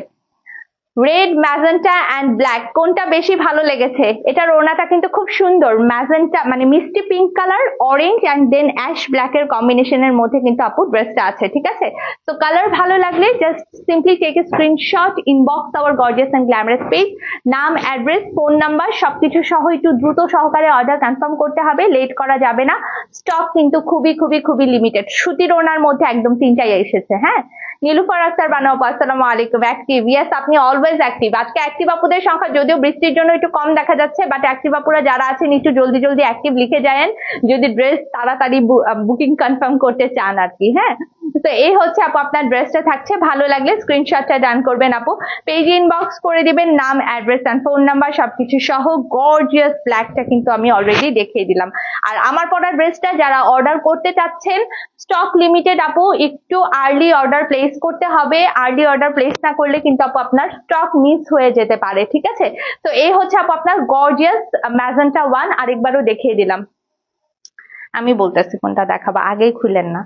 রেড, ম্যাজেন্টা এন্ড ব্ল্যাক, কোনটা বেশি ভালো লেগেছে? এটার ওড়নাটা কিন্তু খুব সুন্দর, ম্যাজেন্টা মানে মিষ্টি pink colour, orange and then ash black এর কম্বিনেশনের মধ্যে কিন্তু আপু ড্রেসটা আছে, ঠিক আছে। তো কালার ভালো লাগলে just simply take a screenshot, inbox our gorgeous and glamorous page, নাম, অ্যাড্রেস, ফোন নাম্বার সবকিছু সহ একটু দ্রুত সহকারে অর্ডার কনফার্ম করতে হবে, লেট করা যাবে না। স্টক কিন্তু খুবই খুবই খুবই লিমিটেড। সুতির ওড়নার মধ্যে একদম 3টাই এসেছে। হ্যাঁ, নীলুফার আক্তার বানু আপু আসসালামু আলাইকুম। অ্যাক্টিভ, ইয়েস আপনি অলওয়েজ অ্যাক্টিভ। আজকে অ্যাক্টিভ আপুদের সংখ্যা যদিও বৃষ্টির জন্য একটু কম দেখা যাচ্ছে, বাট অ্যাক্টিভ আপুরা যারা আছেন একটু জলদি জলদি অ্যাক্টিভ লিখে যায়েন যদি ড্রেস তাড়াতাড়ি বুকিং কনফার্ম করতে চান আর কি। হ্যাঁ, তো এই হচ্ছে আপু আপনার ড্রেসটা থাকছে, ভালো লাগলে স্ক্রিনশটটা ডান করবেন আপু, পেজ ইনবক্স করে দিবেন, নাম অ্যাড্রেস এন্ড ফোন নাম্বার সবকিছু সহ। গর্জিয়াস ব্ল্যাকটা কিন্তু আমি অলরেডি দেখিয়ে দিলাম। আর আমার পরা ড্রেসটা যারা অর্ডার করতে চাচ্ছেন, স্টক লিমিটেড আপু, একটু আর্লি অর্ডার প্লেস করতে হবে। আর্লি অর্ডার প্লেস না করলে কিন্তু আপু আপনার স্টক মিস হয়ে যেতে পারে, ঠিক আছে? তো এই হচ্ছে আপু আপনার গর্জিয়াস ম্যাজেন্টা 1, আরেকবারও দেখিয়ে দিলাম। আমি বলতেছি কোনটা দেখাবো, আগেই খুলেন না।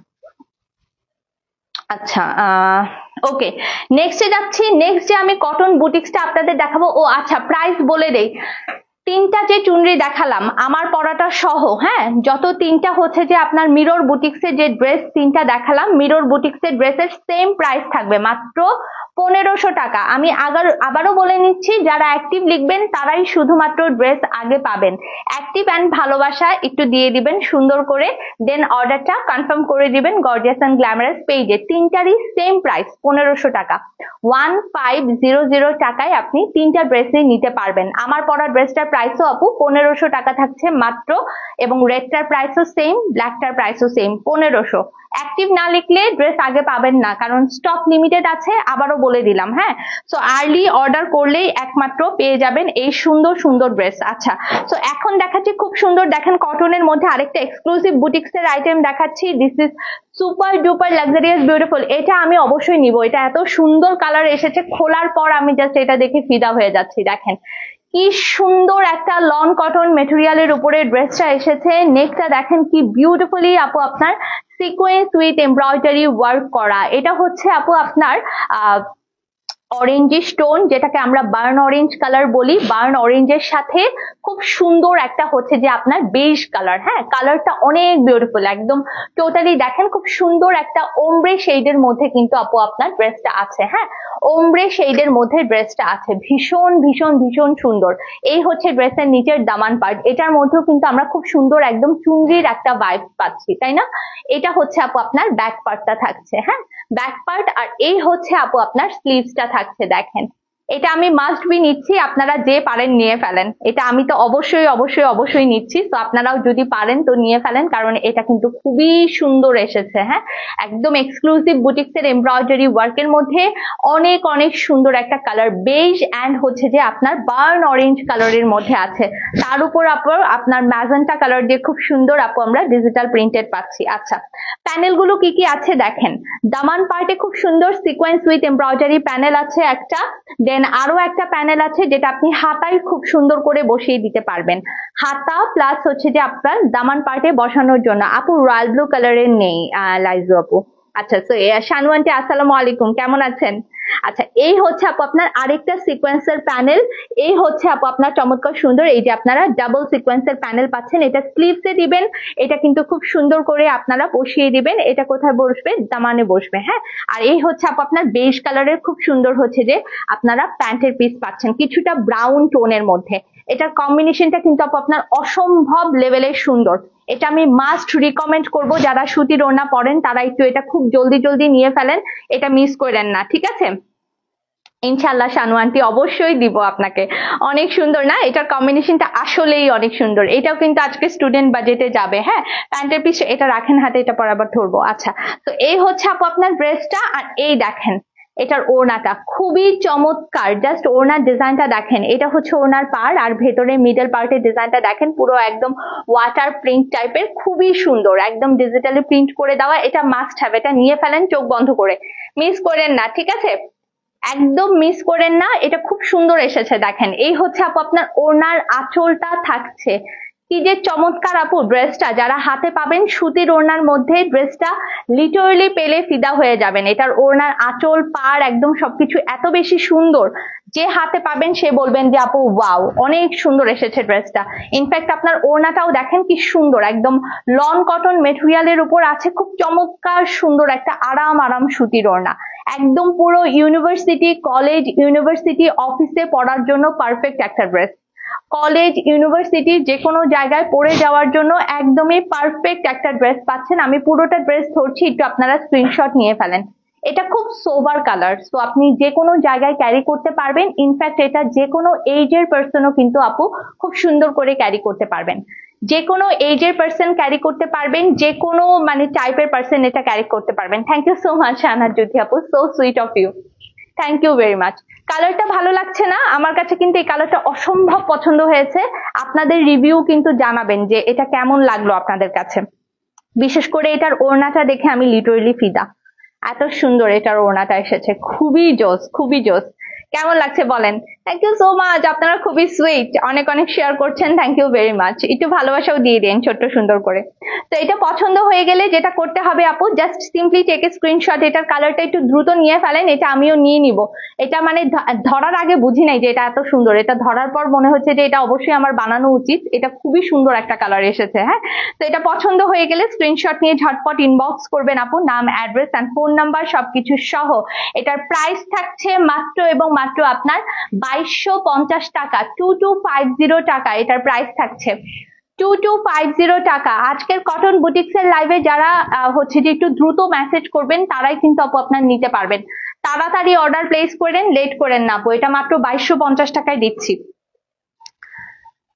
আচ্ছা, ওকে, নেক্সটে যাচ্ছি। নেক্সট যে আমি কটন বুটিক্সটা আপনাদের দেখাবো, ও আচ্ছা প্রাইস বলে দেই। তিনটা যে চুনরি দেখালাম আমার পরাটা সহ, হ্যাঁ, যত তিনটা হচ্ছে যে আপনার মিরর বুটিক্সের যে ড্রেস তিনটা দেখালাম, মিরর বুটিক্সের ড্রেসের সেম প্রাইস থাকবে মাত্র 1500 টাকা। আমি আবারও বলে নিচ্ছি, যারা অ্যাক্টিভ লিখবেন তারাই শুধুমাত্র ড্রেস আগে পাবেন। অ্যাক্টিভ অ্যান্ড ভালোবাসা একটু দিয়ে দিবেন সুন্দর করে, দেন অর্ডারটা কনফার্ম করে দিবেন গর্জিয়াস অ্যান্ড গ্ল্যামারাস পেজে। তিনটারই সেম প্রাইস 1500 টাকা, 1500 টাকায় আপনি তিনটা ড্রেসই নিতে পারবেন। আমার পরা ড্রেসটার প্রাইসও আপু 1500 টাকা থাকছে মাত্র, এবং রেডটার প্রাইসও সেম, ব্ল্যাকটার প্রাইসও সেম 1500। অ্যাক্টিভ না লিখলে ড্রেস আগে পাবেন না, কারণ স্টক লিমিটেড আছে, আবারও বলে দিলাম। হ্যাঁ, সো আর্লি অর্ডার করলেই একমাত্র পেয়ে যাবেন এই সুন্দর সুন্দর ড্রেস। আচ্ছা, সো এখন দেখাচ্ছি খুব সুন্দর, দেখেন কটনের মধ্যে আরেকটা এক্সক্লুসিভ বুটিক্স এর আইটেম দেখাচ্ছি। This is super duper luxurious beautiful. এটা আমি অবশ্যই নিব, এটা এত সুন্দর কালার এসেছে, খোলার পর আমি জাস্ট এটা দেখে ফিদা হয়ে যাচ্ছি। দেখেন কি সুন্দর একটা লন কটন মেটেরিয়ালের উপরে ড্রেসটা এসেছে। নেকটা দেখেন কি বিউটিফুলি আপু আপনার সিকোয়েন্স উইথ এমব্রয়ডারি ওয়ার্ক করা। এটা হচ্ছে আপু আপনার অরেঞ্জ স্টোন, যেটাকে আমরা বার্ন অরেঞ্জ কালার বলি। বার্ন অরেঞ্জের সাথে খুব সুন্দর একটা হচ্ছে যে আপনার বেজ কালার। হ্যাঁ, কালারটা অনেক বিউটিফুল, একদম টোটালি দেখেন খুব সুন্দর একটা ওমব্রে শেডের মধ্যে কিন্তু আপু আপনার ড্রেসটা আছে। হ্যাঁ, ওমব্রে শেডের মধ্যে ড্রেসটা আছে, ভীষণ ভীষণ ভীষণ সুন্দর। এই হচ্ছে ড্রেসের নিচের দামান পার্ট, এটার মধ্যেও কিন্তু আমরা খুব সুন্দর একদম চুনরির একটা ভাইব পাচ্ছি, তাই না? এটা হচ্ছে আপু আপনার ব্যাক পার্টটা থাকছে। হ্যাঁ, ব্যাক পার্ট, আর এই হচ্ছে আপু আপনার স্লিভসটা থাকছে। দেখেন এটা আমি মাস্ট বি নিচ্ছি, আপনারা যে পারেন নিয়ে ফেলেন। এটা আমি তো অবশ্যই অবশ্যই অবশ্যই নিচ্ছি, তো আপনারাও যদি পারেন তো নিয়ে ফেলেন, কারণ এটা কিন্তু খুবই সুন্দর এসেছে। হ্যাঁ, একদম এক্সক্লুসিভ বুটিক্স এর এমব্রয়ডারি ওয়ার্কের মধ্যে অনেক অনেক সুন্দর একটা কালার, বেজ অ্যান্ড হচ্ছে যে আপনার বার্ন অরেঞ্জ কালারের মধ্যে আছে। তার উপর আপনার ম্যাজেন্টা কালার দিয়ে খুব সুন্দর আপু আমরা ডিজিটাল প্রিন্টেড পাচ্ছি। আচ্ছা, প্যানেল গুলো কি কি আছে দেখেন। দামান পার্টে খুব সুন্দর সিকোয়েন্স উইথ এমব্রয়ডারি প্যানেল আছে একটা, দেন আরো একটা প্যানেল আছে যেটা আপনি হাতায় খুব সুন্দর করে বসিয়ে দিতে পারবেন। হাতা প্লাস হচ্ছে যে আপনার দামান পার্টে বসানোর জন্য। আপু রয়্যাল ব্লু কালারের নেই লাইজু আপু। আচ্ছা, তো শানু আন্টি আসসালামু আলাইকুম, কেমন আছেন? আচ্ছা, এই হচ্ছে আপু আপনার আরেকটা সিকোয়েন্সের প্যানেল। এই হচ্ছে আপু আপনার চমৎকার সুন্দর, এই যে আপনারা ডাবল সিকোয়েন্সের প্যানেল পাচ্ছেন। এটা স্লিভসে দিবেন, এটা কিন্তু খুব সুন্দর করে আপনারা বসিয়ে দিবেন। এটা কোথায় বসবে? দামানে বসবে। হ্যাঁ, আর এই হচ্ছে আপু আপনার বেজ কালারের খুব সুন্দর হচ্ছে যে আপনারা প্যান্টের পিস পাচ্ছেন কিছুটা ব্রাউন টোনের মধ্যে। এটার কম্বিনেশনটা কিন্তু আপু আপনার অসম্ভব লেভেলের সুন্দর। এটা আমি মাস্ট রিকমেন্ড করব, যারা সুতির ওড়না পরেন তারা একটু এটা খুব জলদি জলদি নিয়ে ফেলেন, এটা মিস করেন না, ঠিক আছে? ইনশাল্লাহ শানু আন্টি অবশ্যই দিব আপনাকে। অনেক সুন্দর না? এটার কম্বিনেশনটা আসলেই অনেক সুন্দর। এটাও কিন্তু আজকে স্টুডেন্ট বাজেটে যাবে। হ্যাঁ, প্যান্টের পিস এটা রাখেন হাতে, এটা পর আবার ধরবো। আচ্ছা, তো এই হচ্ছে আপু আপনার ড্রেসটা, আর এই দেখেন এটার ওড়নাটা খুবই চমৎকার। জাস্ট ওড়নার ডিজাইনটা দেখেন, এটা হচ্ছে ওড়নার পার, আর ভেতরে মিডল পার্টের ডিজাইনটা দেখেন পুরো একদম ওয়াটার প্রিন্ট টাইপের, খুবই সুন্দর, একদম ডিজিটালি প্রিন্ট করে দেওয়া। এটা মাস্ট হ্যাভ, এটা নিয়ে ফেলেন চোখ বন্ধ করে, মিস করেন না, ঠিক আছে? একদম মিস করেন না, এটা খুব সুন্দর এসেছে। দেখেন এই হচ্ছে আপু আপনার ওড়নার আঁচলটা থাকছে, কি যে চমৎকার আপু ড্রেসটা। যারা হাতে পাবেন সুতির ওড়নার মধ্যে ড্রেসটা লিটারালি পেলে ফিদা হয়ে যাবেন। এটার ওড়নার আঁচল পাড় একদম সবকিছু এত বেশি সুন্দর, যে হাতে পাবেন সে বলবেন যে আপু ওয়াও অনেক সুন্দর এসেছে ড্রেসটা। ইনফ্যাক্ট আপনার ওড়নাটাও দেখেন কি সুন্দর, একদম লন কটন মেটেরিয়ালের উপর আছে, খুব চমৎকার সুন্দর একটা আরাম আরাম সুতির ওড়না। একদম পুরো ইউনিভার্সিটি, কলেজ, ইউনিভার্সিটি, অফিসে পড়ার জন্য পারফেক্ট একটা ড্রেস। কলেজ, ইউনিভার্সিটি যে কোনো জায়গায় পড়ে যাওয়ার জন্য একদমই পারফেক্ট একটা ড্রেস পাচ্ছেন। আমি পুরোটা ড্রেস ধরছি, একটু আপনারা স্ক্রিনশট নিয়ে ফেলেন। এটা খুব সোবার কালার, সো আপনি যে কোনো জায়গায় ক্যারি করতে পারবেন। ইনফ্যাক্ট এটা যে কোনো এজের পার্সনও কিন্তু আপু খুব সুন্দর করে ক্যারি করতে পারবেন। যে কোনো এজের পার্সন ক্যারি করতে পারবেন, যে কোনো মানে টাইপের পার্সন এটা ক্যারি করতে পারবেন। Thank you so much Shahanaz Jyoti আপু, so sweet of you, thank you very much. কালারটা ভালো লাগছে না? আমার কাছে কিন্তু এই কালারটা অসম্ভব পছন্দ হয়েছে। আপনাদের রিভিউ কিন্তু জানাবেন যে এটা কেমন লাগলো আপনাদের কাছে। বিশেষ করে এটার ওড়নাটা দেখে আমি লিটারেলি ফিদা। এত সুন্দর এটার ওড়নাটা এসেছে, খুবই জোস, খুবই জোস। কেমন লাগছে বলেন? থ্যাংক ইউ সো মাচ, আপনারা খুবই সুইট, অনেক অনেক শেয়ার করছেন, থ্যাংক ইউ ভেরি মাচ। একটু ভালোবাসাও দিয়ে দিন ছোট্ট সুন্দর করে। তো এটা পছন্দ হয়ে গেলে যেটা করতে হবে আপু, just simply take a screenshot. এটার কালারটা একটু দ্রুত নিয়ে ফেলেন, এটা আমিও নিয়ে নিব। এটা মানে ধরার আগে বুঝি নাই যে এটা এত সুন্দর, এটা ধরার পর মনে হচ্ছে যে এটা অবশ্যই আমার বানানো উচিত। এটা খুবই সুন্দর একটা কালার এসেছে। হ্যাঁ, তো এটা পছন্দ হয়ে গেলে স্ক্রিনশট নিয়ে ঝটপট ইনবক্স করবেন আপু, নাম, অ্যাড্রেস এন্ড ফোন নাম্বার সবকিছু সহ। এটার প্রাইস থাকছে মাত্র এবং মাত্র আপনার 2250 টাকা, 2250 টাকা এটার প্রাইস থাকছে, 2250 টাকা। আজকের কটন বুটিক্স এর লাইভে যারা হচ্ছে যে একটু দ্রুত মেসেজ করবেন তারাই কিন্তু আপু আপনার নিতে পারবেন। তাড়াতাড়ি অর্ডার প্লেস করেন, লেট করেন না আপু। এটা মাত্র 2250 টাকায় দিচ্ছি,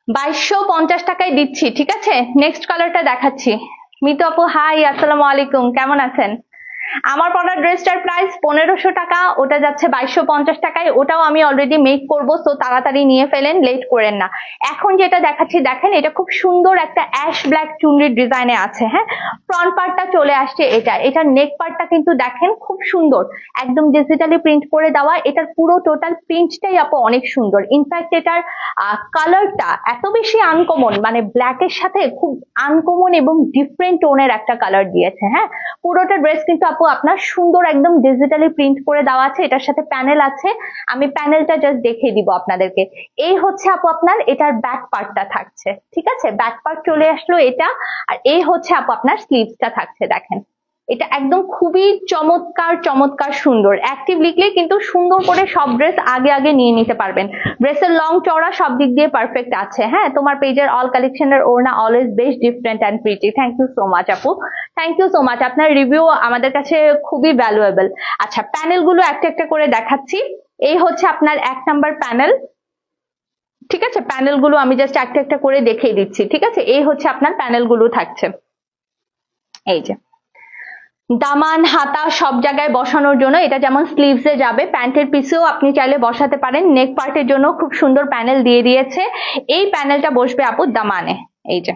2250 টাকায় দিচ্ছি, ঠিক আছে। নেক্সট কালারটা দেখাচ্ছি। মিতু আপু হাই, আসসালামু আলাইকুম, কেমন আছেন? আমার পরা ড্রেসটার প্রাইস 1500 টাকা, ওটা যাচ্ছে 2250 টাকায়। ওটাও আমি অলরেডি মেক করব, তো তাড়াতাড়ি নিয়ে ফেলেন, লেট করেন না। এখন যেটা দেখাচ্ছি দেখেন, এটা খুব সুন্দর একটা অ্যাশ ব্ল্যাক চুনরির ডিজাইনে আছে। হ্যাঁ, ফ্রন্ট পার্টটা চলে আসছে এটা, এটার নেক পার্টটা কিন্তু দেখেন খুব সুন্দর, একদম ডিজিটালি প্রিন্ট করে দেওয়া। এটার পুরো টোটাল প্রিন্টটাই আপু অনেক সুন্দর। ইনফ্যাক্ট এটার কালারটা এত বেশি আনকমন, মানে ব্ল্যাকের সাথে খুব আনকমন এবং ডিফারেন্ট টোনের একটা কালার দিয়েছে। হ্যাঁ, পুরোটা ড্রেস কিন্তু আপু আপনার সুন্দর একদম ডিজিটালি প্রিন্ট করে দেওয়া আছে। এটার সাথে প্যানেল আছে, আমি প্যানেলটা জাস্ট দেখিয়ে দিব আপনাদেরকে। এই হচ্ছে আপু আপনার এটার ব্যাক পার্টটা থাকছে, ঠিক আছে, ব্যাক পার্ট চলে আসলো এটা। আর এই হচ্ছে আপু আপনার স্লিভসটা থাকছে, দেখেন এটা একদম খুবই চমৎকার চমৎকার সুন্দর। অ্যাক্টিভ লিখলে কিন্তু সুন্দর করে সব ড্রেস আগে আগে নিয়ে নিতে পারবেন। ড্রেসের লং চওড়া সব দিক দিয়ে পারফেক্ট আছে। হ্যাঁ, তোমার পেজের অল কালেকশনের ওড়না always best, different and pretty. Thank you so much আপু, থ্যাংক ইউ সো মাচ। আপনার রিভিউ আমাদের কাছে খুবই ভ্যালুয়েবল। আচ্ছা, প্যানেল গুলো একটা একটা করে দেখাচ্ছি। এই হচ্ছে আপনার 1 নাম্বার প্যানেল, ঠিক আছে। প্যানেল গুলো আমি জাস্ট একটা একটা করে দেখিয়ে দিচ্ছি, ঠিক আছে। এই হচ্ছে আপনার প্যানেল গুলো থাকছে। এই যে দামান, হাতা সব জায়গায় বসানোর জন্য এটা যেমন স্লিভসে যাবে, প্যান্টের পিসেও আপনি চাইলে বসাতে পারেন। নেক পার্টের জন্য খুব সুন্দর প্যানেল দিয়ে দিয়েছে। এই প্যানেলটা বসবে আপু দামানে, এই যে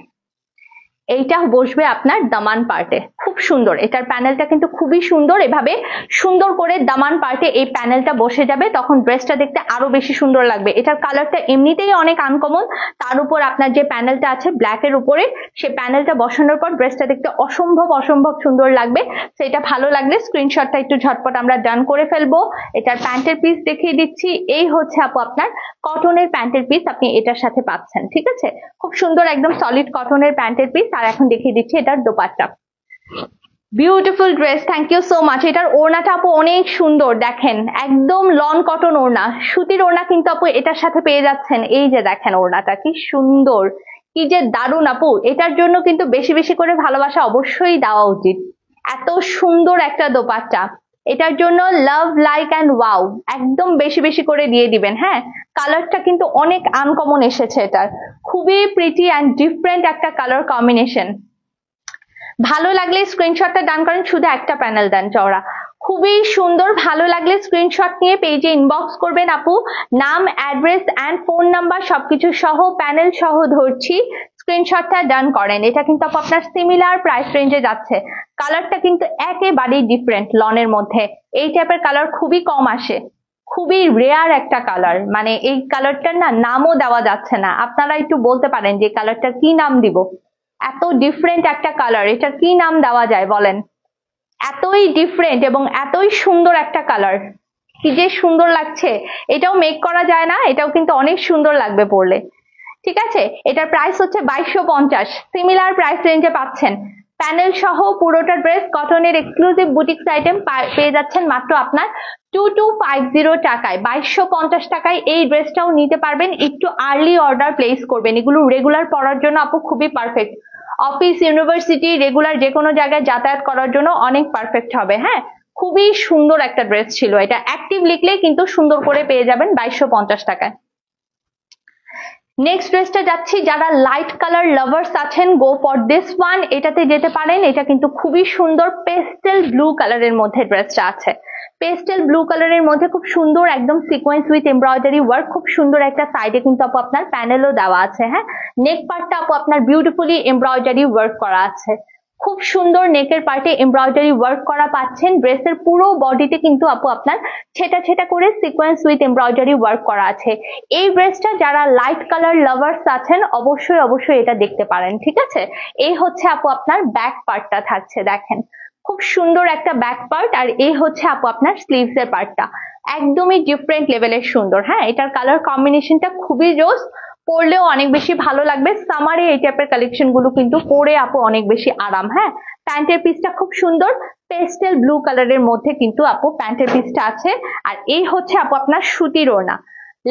এইটা বসবে আপনার দামান পার্টে, খুব সুন্দর। এটার প্যানেলটা কিন্তু খুবই সুন্দর, এভাবে সুন্দর করে দামান পার্টে এই প্যানেলটা বসে যাবে, তখন ড্রেসটা দেখতে আরো বেশি সুন্দর লাগবে। এটার কালারটা এমনিতেই অনেক আনকমন, তার উপর আপনার যে প্যানেলটা আছে ব্ল্যাকের উপরে, সে প্যানেলটা বসানোর পর ড্রেসটা দেখতে অসম্ভব অসম্ভব সুন্দর লাগবে। সেটা ভালো লাগলে স্ক্রিনশটটা একটু ঝটপট আমরা ডান করে ফেলবো। এটার প্যান্টের পিস দেখিয়ে দিচ্ছি। এই হচ্ছে আপু আপনার কটনের প্যান্টের পিস, আপনি এটার সাথে পাচ্ছেন, ঠিক আছে। খুব সুন্দর একদম সলিড কটনের প্যান্টের পিস। আর এখন দেখিয়ে দিচ্ছি এটার dupatta. Beautiful dress, thank you so much. এটার ওড়নাটা আপু অনেক সুন্দর, দেখেন একদম লন কটন ওড়না, সুতির ওড়না কিন্তু আপু এটার সাথে পেয়ে যাচ্ছেন। এই যে দেখেন ওড়নাটা কি সুন্দর, কি যে দারুণ আপু। এটার জন্য কিন্তু বেশি বেশি করে ভালোবাসা অবশ্যই দেওয়া উচিত। এত সুন্দর একটা দোপাট্টা, এটার জন্য লাভ, লাইক অ্যান্ড ওয়াও একদম বেশি বেশি করে দিয়ে দিবেন। হ্যাঁ, কালারটা কিন্তু অনেক আনকমন এসেছে, এটার খুবই প্রিটি অ্যান্ড ডিফারেন্ট একটা কালার কম্বিনেশন। ভালো লাগলে স্ক্রিনশটটা ডান করেন, শুধু একটা প্যানেল দেন চওড়া, খুবই সুন্দর। ভালো লাগলে স্ক্রিনশট নিয়ে পেজে ইনবক্স করবেন আপু, নাম, অ্যাড্রেস এন্ড ফোন নাম্বার সবকিছু সহ, প্যানেল সহ ধরছি, স্ক্রিনশটটা ডান করেন। এটা কিন্তু আপু আপনার সিমিলার প্রাইস রেঞ্জে যাচ্ছে। কালারটা কিন্তু একেবারেই ডিফারেন্ট লনের মধ্যে। এই টাইপের কালার খুবই কম আসে, খুবই রেয়ার একটা কালার, মানে এই কালারটার না নামও দেওয়া যাচ্ছে না। আপনারা একটু বলতে পারেন যে কালারটার কি নাম দিব? এত ডিফারেন্ট একটা কালার, এটার কি নাম দেওয়া যায় বলেন? এতই ডিফারেন্ট এবং এতই সুন্দর একটা কালার, কি যে সুন্দর লাগছে। এটাও মেক করা যায় না, এটাও কিন্তু অনেক সুন্দর লাগবে পরলে, ঠিক আছে। এটার প্রাইস হচ্ছে 2250, সিমিলার প্রাইস রেঞ্জে পাচ্ছেন। প্যানেল সহ পুরোটা ড্রেস কটনের এক্সক্লুসিভ বুটিক্স আইটেম পেয়ে যাচ্ছেন মাত্র আপনার 2250 টাকায়। 2250 টাকায় এই ড্রেসটাও নিতে পারবেন। একটু আর্লি অর্ডার প্লেস করবেন, এগুলো রেগুলার পরার জন্য আপু খুবই পারফেক্ট। অফিস, ইউনিভার্সিটি, রেগুলার যে কোনো জায়গায় যাতায়াত করার জন্য অনেক পারফেক্ট হবে। হ্যাঁ, খুবই সুন্দর একটা ড্রেস ছিল এটা, অ্যাক্টিভ লিখলে কিন্তু সুন্দর করে পেয়ে যাবেন 2250 টাকায়। নেক্সট ড্রেসটা যাচ্ছি, যারা লাইট কালার লাভার্স আছেন গো ফর দিস ওয়ান, এটাতে যেতে পারেন। এটা কিন্তু খুবই সুন্দর পেস্টেল ব্লু কালারের মধ্যে ড্রেসটা আছে, পেস্টেল ব্লু কালারের মধ্যে খুব সুন্দর একদম সিকোয়েন্স উইথ এমব্রয়ডারি ওয়ার্ক, খুব সুন্দর একটা সাইডে কিন্তু আপু আপনার প্যানেলও দেওয়া আছে। হ্যাঁ, নেক পার্টটা আপু আপনার বিউটিফুলি এমব্রয়ডারি ওয়ার্ক করা আছে, খুব সুন্দর নেকের পার্টে এমব্রয়ডারি ওয়ার্ক করা পাচ্ছেন। ড্রেসের পুরো বডিতে কিন্তু আপু আপনার ছেটা ছেটা করে সিকোয়েন্স উইথ এমব্রয়ডারি ওয়ার্ক করা আছে। এই ড্রেসটা যারা লাইট কালার লাভার্স আছেন অবশ্যই অবশ্যই এটা দেখতে পারেন। ঠিক আছে, এই হচ্ছে আপু আপনার ব্যাক পার্টটা থাকছে, দেখেন খুব সুন্দর একটা ব্যাক পার্ট, আর এই হচ্ছে আপু আপনার স্লিভস এর পার্টটা, একদমই ডিফারেন্ট লেভেলের সুন্দর। হ্যাঁ, এটার কালার কম্বিনেশনটা খুবই জোস, পরলেও অনেক বেশি ভালো লাগবে। সামারে এই টাইপের কালেকশন গুলো কিন্তু পরে আপু অনেক বেশি আরাম। হ্যাঁ, প্যান্টের পিসটা খুব সুন্দর পেস্টেল ব্লু কালারের মধ্যে কিন্তু আপু প্যান্টের পিসটা আছে, আর এই হচ্ছে আপু আপনার সুতির ওড়না,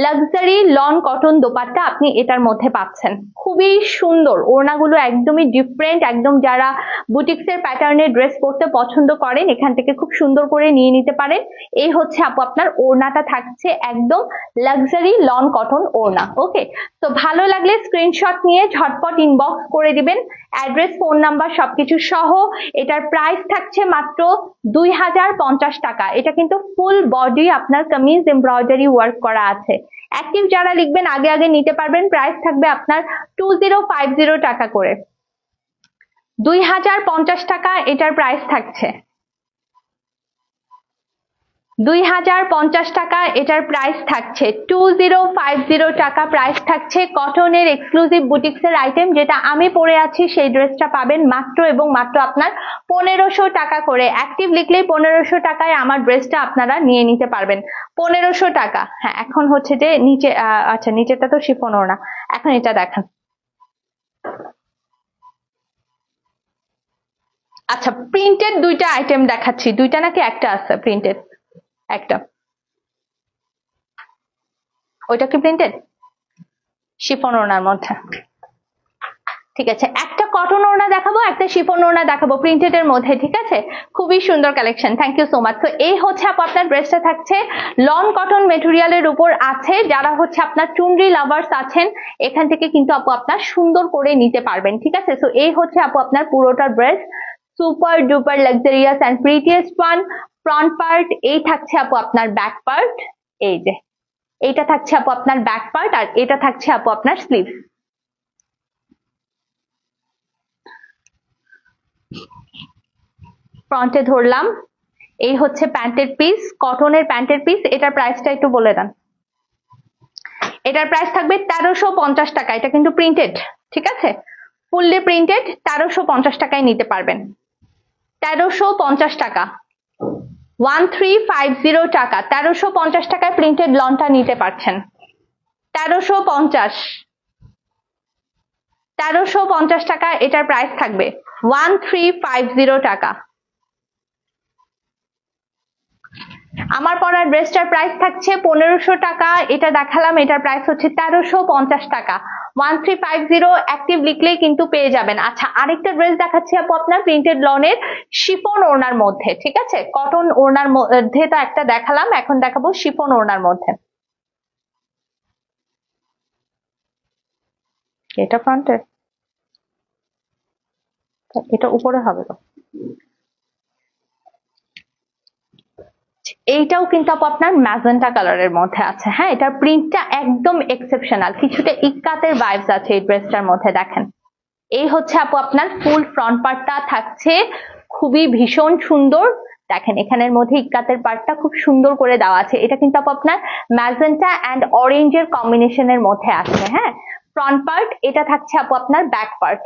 লাক্সারি লন কটন দোপাট্টা আপনি এটার মধ্যে পাচ্ছেন, খুবই সুন্দর। ওড়নাগুলো একদমই ডিফারেন্ট, একদম যারা বুটিক্স এর প্যাটার্নের ড্রেস পরতে পছন্দ করেন এখান থেকে খুব সুন্দর করে নিয়ে নিতে পারেন। এই হচ্ছে আপু আপনার ওড়নাটা থাকছে একদম লাক্সারি লন কটন ওড়না। ওকে, তো ভালো লাগলে স্ক্রিনশট নিয়ে ঝটপট ইনবক্স করে দিবেন, অ্যাড্রেস ফোন নাম্বার সবকিছু সহ। এটার প্রাইস থাকছে মাত্র 2050 টাকা। এটা কিন্তু ফুল বডি আপনার কামিজ এমব্রয়ডারি ওয়ার্ক করা আছে। অ্যাক্টিভ যারা লিখবেন আগে আগে নিতে পারবেন, প্রাইস থাকবে আপনার 2050 টাকা করে, 2050 টাকা এটার প্রাইস থাকছে, 2050 টাকা এটার প্রাইস থাকছে, 2050 টাকা প্রাইস থাকছে। কটনের এক্সক্লুসিভ বুটিক্স এর আইটেম যেটা আমি পরে আছি সেই ড্রেসটা পাবেন মাত্র এবং মাত্র আপনার 1500 টাকা করে। অ্যাক্টিভ লিখলেই 1500 টাকায় আমার ড্রেসটা আপনারা নিয়ে নিতে পারবেন, 1500 টাকা। হ্যাঁ, এখন হচ্ছে যে নিচে আচ্ছা নিচেটা তো শিফন ওড়না, এখন এটা দেখান। আচ্ছা, প্রিন্টেড দুইটা আইটেম দেখাচ্ছি, দুইটা নাকি একটা আছে প্রিন্টেড, একটা, ওইটা কি প্রিন্টেড শিফন ওড়নার মধ্যে? ঠিক আছে, একটা কটন ওড়না দেখাবো, একটা শিফন ওড়না দেখাবো প্রিন্টেড এর মধ্যে। ঠিক আছে, খুবই সুন্দর collection, thank you so much. তো এই হচ্ছে আপু আপনার ড্রেসটা থাকছে লন কটন মেটেরিয়ালের উপর আছে। যারা হচ্ছে আপনার চুনরি লাভার্স আছেন এখান থেকে কিন্তু আপু আপনার সুন্দর করে নিতে পারবেন। ঠিক আছে, তো এই হচ্ছে আপু আপনার পুরোটা dress, super duper luxurious and prettiest one. Front part, এই থাকছে আপু আপনার ব্যাক পার্ট, এই যে এইটা থাকছে আপু আপনার ব্যাক পার্ট, আর এটা থাকছে আপু আপনার স্লিভ। ফ্রন্টে ধরলাম, এই হচ্ছে প্যান্টের পিস, কটনের প্যান্টের পিস। এটার প্রাইসটা একটু বলে দেন। এটার প্রাইস থাকবে 1350 টাকা, এটা কিন্তু প্রিন্টেড। ঠিক আছে, ফুললি প্রিন্টেড, 1350 টাকায় নিতে পারবেন, 1350 টাকা, 1350 টাকা, 1350 টাকায় প্রিন্টেড লনটা নিতে পারছেন, 1350, 1350 টাকা এটার প্রাইস থাকবে, 1350 টাকা। আমার পরা ড্রেসটার প্রাইস থাকছে 1500 টাকা, এটা দেখালাম, এটার প্রাইস হচ্ছে 1350 টাকা, 1350 অ্যাক্টিভ লিখলেই কিন্তু পেয়ে যাবেন। আচ্ছা, আরেকটা ড্রেস দেখাচ্ছি আপু আপনার প্রিন্টেড লনের শিফন ওড়নার মধ্যে। ঠিক আছে, কটন ওড়নার মধ্যে তো একটা দেখালাম, এখন দেখাবো শিফন ওড়নার মধ্যে। এটা ফ্রন্টে, এটা উপরে হবে তো। এইটাও কিন্তু আপু আপনার ম্যাজেন্টা কালারের মধ্যে আছে। হ্যাঁ, এটার প্রিন্টটা একদম এক্সেপশনাল, কিছুটা ইক্কাতের ভাইবস আছে এই ড্রেসটার মধ্যে। দেখেন, এই হচ্ছে আপু আপনার ফুল ফ্রন্ট পার্টটা থাকছে, খুবই ভীষণ সুন্দর। দেখেন, এখানের মধ্যে ইক্কাতের পার্টটা খুব সুন্দর করে দেওয়া আছে। এটা কিন্তু আপু আপনার ম্যাজেন্টা অ্যান্ড অরেঞ্জের কম্বিনেশনের মধ্যে আছে। হ্যাঁ, ফ্রন্ট পার্ট, এটা থাকছে আপু আপনার ব্যাক পার্ট,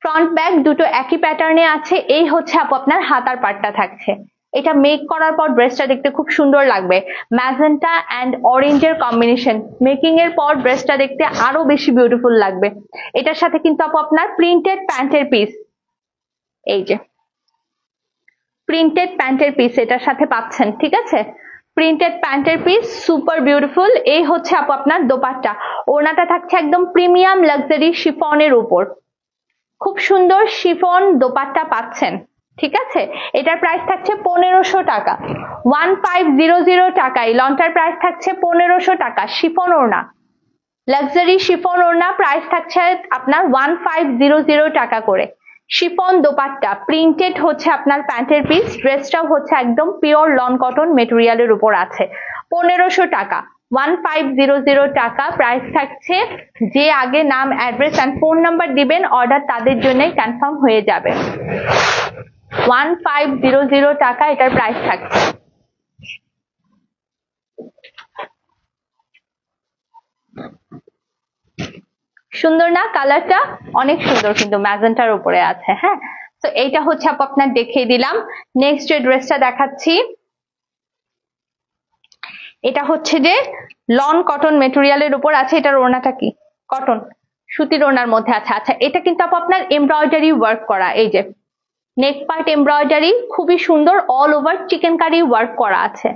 ফ্রন্ট ব্যাক দুটো একই প্যাটার্নে আছে। এই হচ্ছে আপু আপনার হাতার পার্টটা থাকছে। এটা মেক করার পর ড্রেসটা দেখতে খুব সুন্দর লাগবে, ম্যাজেন্টা অ্যান্ড অরেঞ্জের কম্বিনেশন, মেকিং এর পর ড্রেসটা দেখতে আরো বেশি বিউটিফুল লাগবে। এটার সাথে কিন্তু আপু আপনার প্রিন্টেড প্যান্টের পিস, এই যে প্রিন্টেড প্যান্টের পিস এটার সাথে পাচ্ছেন। ঠিক আছে, প্রিন্টেড প্যান্টের পিস, সুপার বিউটিফুল। এই হচ্ছে আপু আপনার দোপাট্টা, ওড়নাটা থাকছে একদম প্রিমিয়াম লাক্সারি শিফনের উপর, খুব সুন্দর শিফন দোপাট্টা পাচ্ছেন। ঠিক আছে, এটার প্রাইস থাকছে 1500 টাকা। 1500 টাকায় লনটার প্রাইস থাকছে 1500 টাকা। শিফন ওড়না, লাক্সারি শিফন ওড়না প্রাইস থাকছে আপনার 1500 টাকা করে। শিফন দোপাট্টা প্রিন্টেড হচ্ছে আপনার প্যান্টের পিস, ড্রেসটাও হচ্ছে একদম পিওর লন কটন মেটেরিয়ালের উপর আছে। 1500 টাকা, 1500 টাকা প্রাইস থাকছে। যে আগে নাম, অ্যাড্রেস এন্ড ফোন নাম্বার দিবেন অর্ডার তাদের জন্যই কনফার্ম হয়ে যাবে। 1500 টাকা এটার প্রাইস থাকছে। সুন্দর না কালারটা? অনেক সুন্দর, কিন্তু ম্যাজেন্টার উপরে আছে। হ্যাঁ, তো এইটা হচ্ছে আপনার দেখিয়ে দিলাম। নেক্সট যে ড্রেসটা দেখাচ্ছি, এটা হচ্ছে যে লন কটন মেটেরিয়ালের উপর আছে। এটার ওড়নাটা কি? কটন সুতির ওড়নার মধ্যে আছে। আচ্ছা, এটা কিন্তু আপনার এমব্রয়ডারি ওয়ার্ক করা। এই যে নেক পার্ট এমব্রয়ডারি, খুবই সুন্দর, অল ওভার চিকেনকারি ওয়ার্ক করা আছে।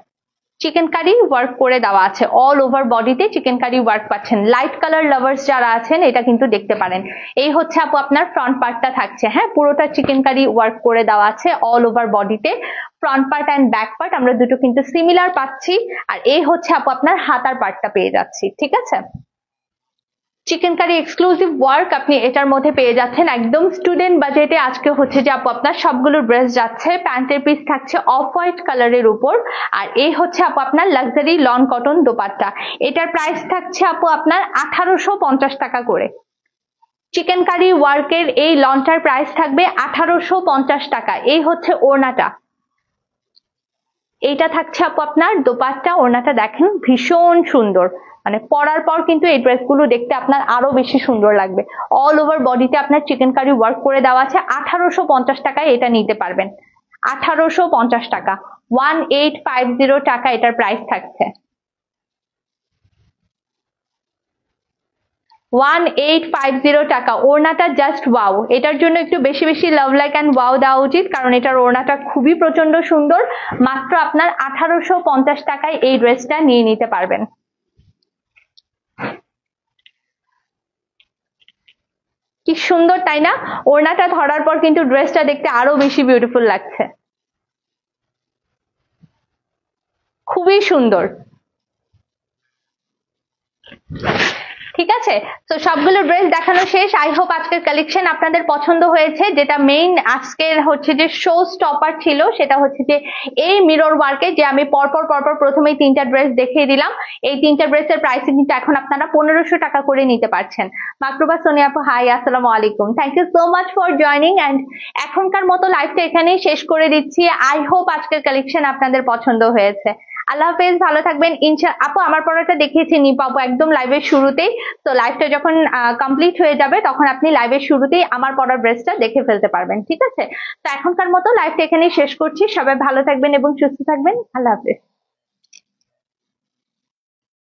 চিকেনকারি ওয়ার্ক করে দেওয়া আছে, অল ওভার বডিতে চিকেনকারি ওয়ার্ক পাচ্ছেন। লাইট কালার লাভার্স যারা আছেন এটা কিন্তু দেখতে পারেন। এই হচ্ছে আপনার ফ্রন্ট পার্টটা থাকছে। হ্যাঁ, পুরোটা চিকেনকারি ওয়ার্ক করে দেওয়া আছে অল ওভার বডিতে। Front part and back part আমরা দুটো কিন্তু সিমিলার পাচ্ছি। আর এই হচ্ছে আপনার হাতার পার্টটা পেয়ে যাচ্ছি। ঠিক আছে, চিকেনকারি এক্সক্লুসিভ ওয়ার্ক আপনি এটার মধ্যে পেয়ে যাচ্ছেন একদম স্টুডেন্ট বাজেটে। আজকে হচ্ছে যে আপনার সবগুলো ড্রেস যাচ্ছে। প্যান্টের পিস থাকছে অফ হোয়াইট কালারের উপর, আর এই হচ্ছে আপনার লাক্সারি লন কটন দোপাট্টা। এটার প্রাইস থাকছে আপনার 1850 টাকা করে। চিকেনকারি ওয়ার্কের এই লনটার প্রাইস থাকবে 1850 টাকা। এই হচ্ছে ওড়নাটা, এইটা থাকছে আপনার দোপাট্টা। ওড়নাটা দেখেন ভীষণ সুন্দর, মানে পরার পর কিন্তু এই ড্রেসগুলো দেখতে আপনার আরো বেশি সুন্দর লাগবে। অল ওভার বডিতে আপনার চিকেনকারি ওয়ার্ক করে দেওয়া আছে। 1850 টাকায় এটা নিতে পারবেন। 1850 টাকা, 1850 টাকা এটার প্রাইস থাকছে। 1850 টাকা। ওড়নাটা জাস্ট ওয়াও, এটার জন্য একটু বেশি বেশি লাভ লাইক অ্যান্ড ওয়াও দেওয়া উচিত, কারণ এটার ওড়নাটা খুবই প্রচন্ড সুন্দর। মাত্র আপনার 1850 টাকায় এই ড্রেসটা নিয়ে নিতে পারবেন। কি সুন্দর তাই না? ওড়নাটা ধরার পর কিন্তু ড্রেসটা দেখতে আরো বেশি বিউটিফুল লাগছে। খুবই সুন্দর। ঠিক আছে, তো সবগুলো ড্রেস দেখানো শেষ। আই হোপ আজকের কালেকশন আপনাদের পছন্দ হয়েছে। যেটা মেইন আজকের হচ্ছে যে শো স্টপার ছিল সেটা হচ্ছে যে এই মিরর ওয়ার্কে, যে আমি পরপর প্রথমেই তিনটা ড্রেস দেখিয়ে দিলাম। এই তিনটা ড্রেসের প্রাইস কিন্তু এখন আপনারা 1500 টাকা করে নিতে পারছেন। মাকরুবা সোনিয়া আপু, হাই, আসসালামু আলাইকুম। Thank you so much for joining. And এখনকার মতো লাইভটা এখানেই শেষ করে দিচ্ছি। আই হোপ আজকের কালেকশন আপনাদের পছন্দ হয়েছে। আল্লাহ হাফেজ, ভালো থাকবেন। আপু আমার পড়াটা দেখিয়েছি নিপা আপু একদম লাইভের শুরুতেই। তো লাইভটা যখন কমপ্লিট হয়ে যাবে তখন আপনি লাইভের শুরুতেই আমার পড়ার ড্রেসটা দেখে ফেলতে পারবেন। ঠিক আছে, তো এখনকার মতো লাইভটা এখানেই শেষ করছি। সবাই ভালো থাকবেন এবং সুস্থ থাকবেন। আল্লাহ হাফেজ।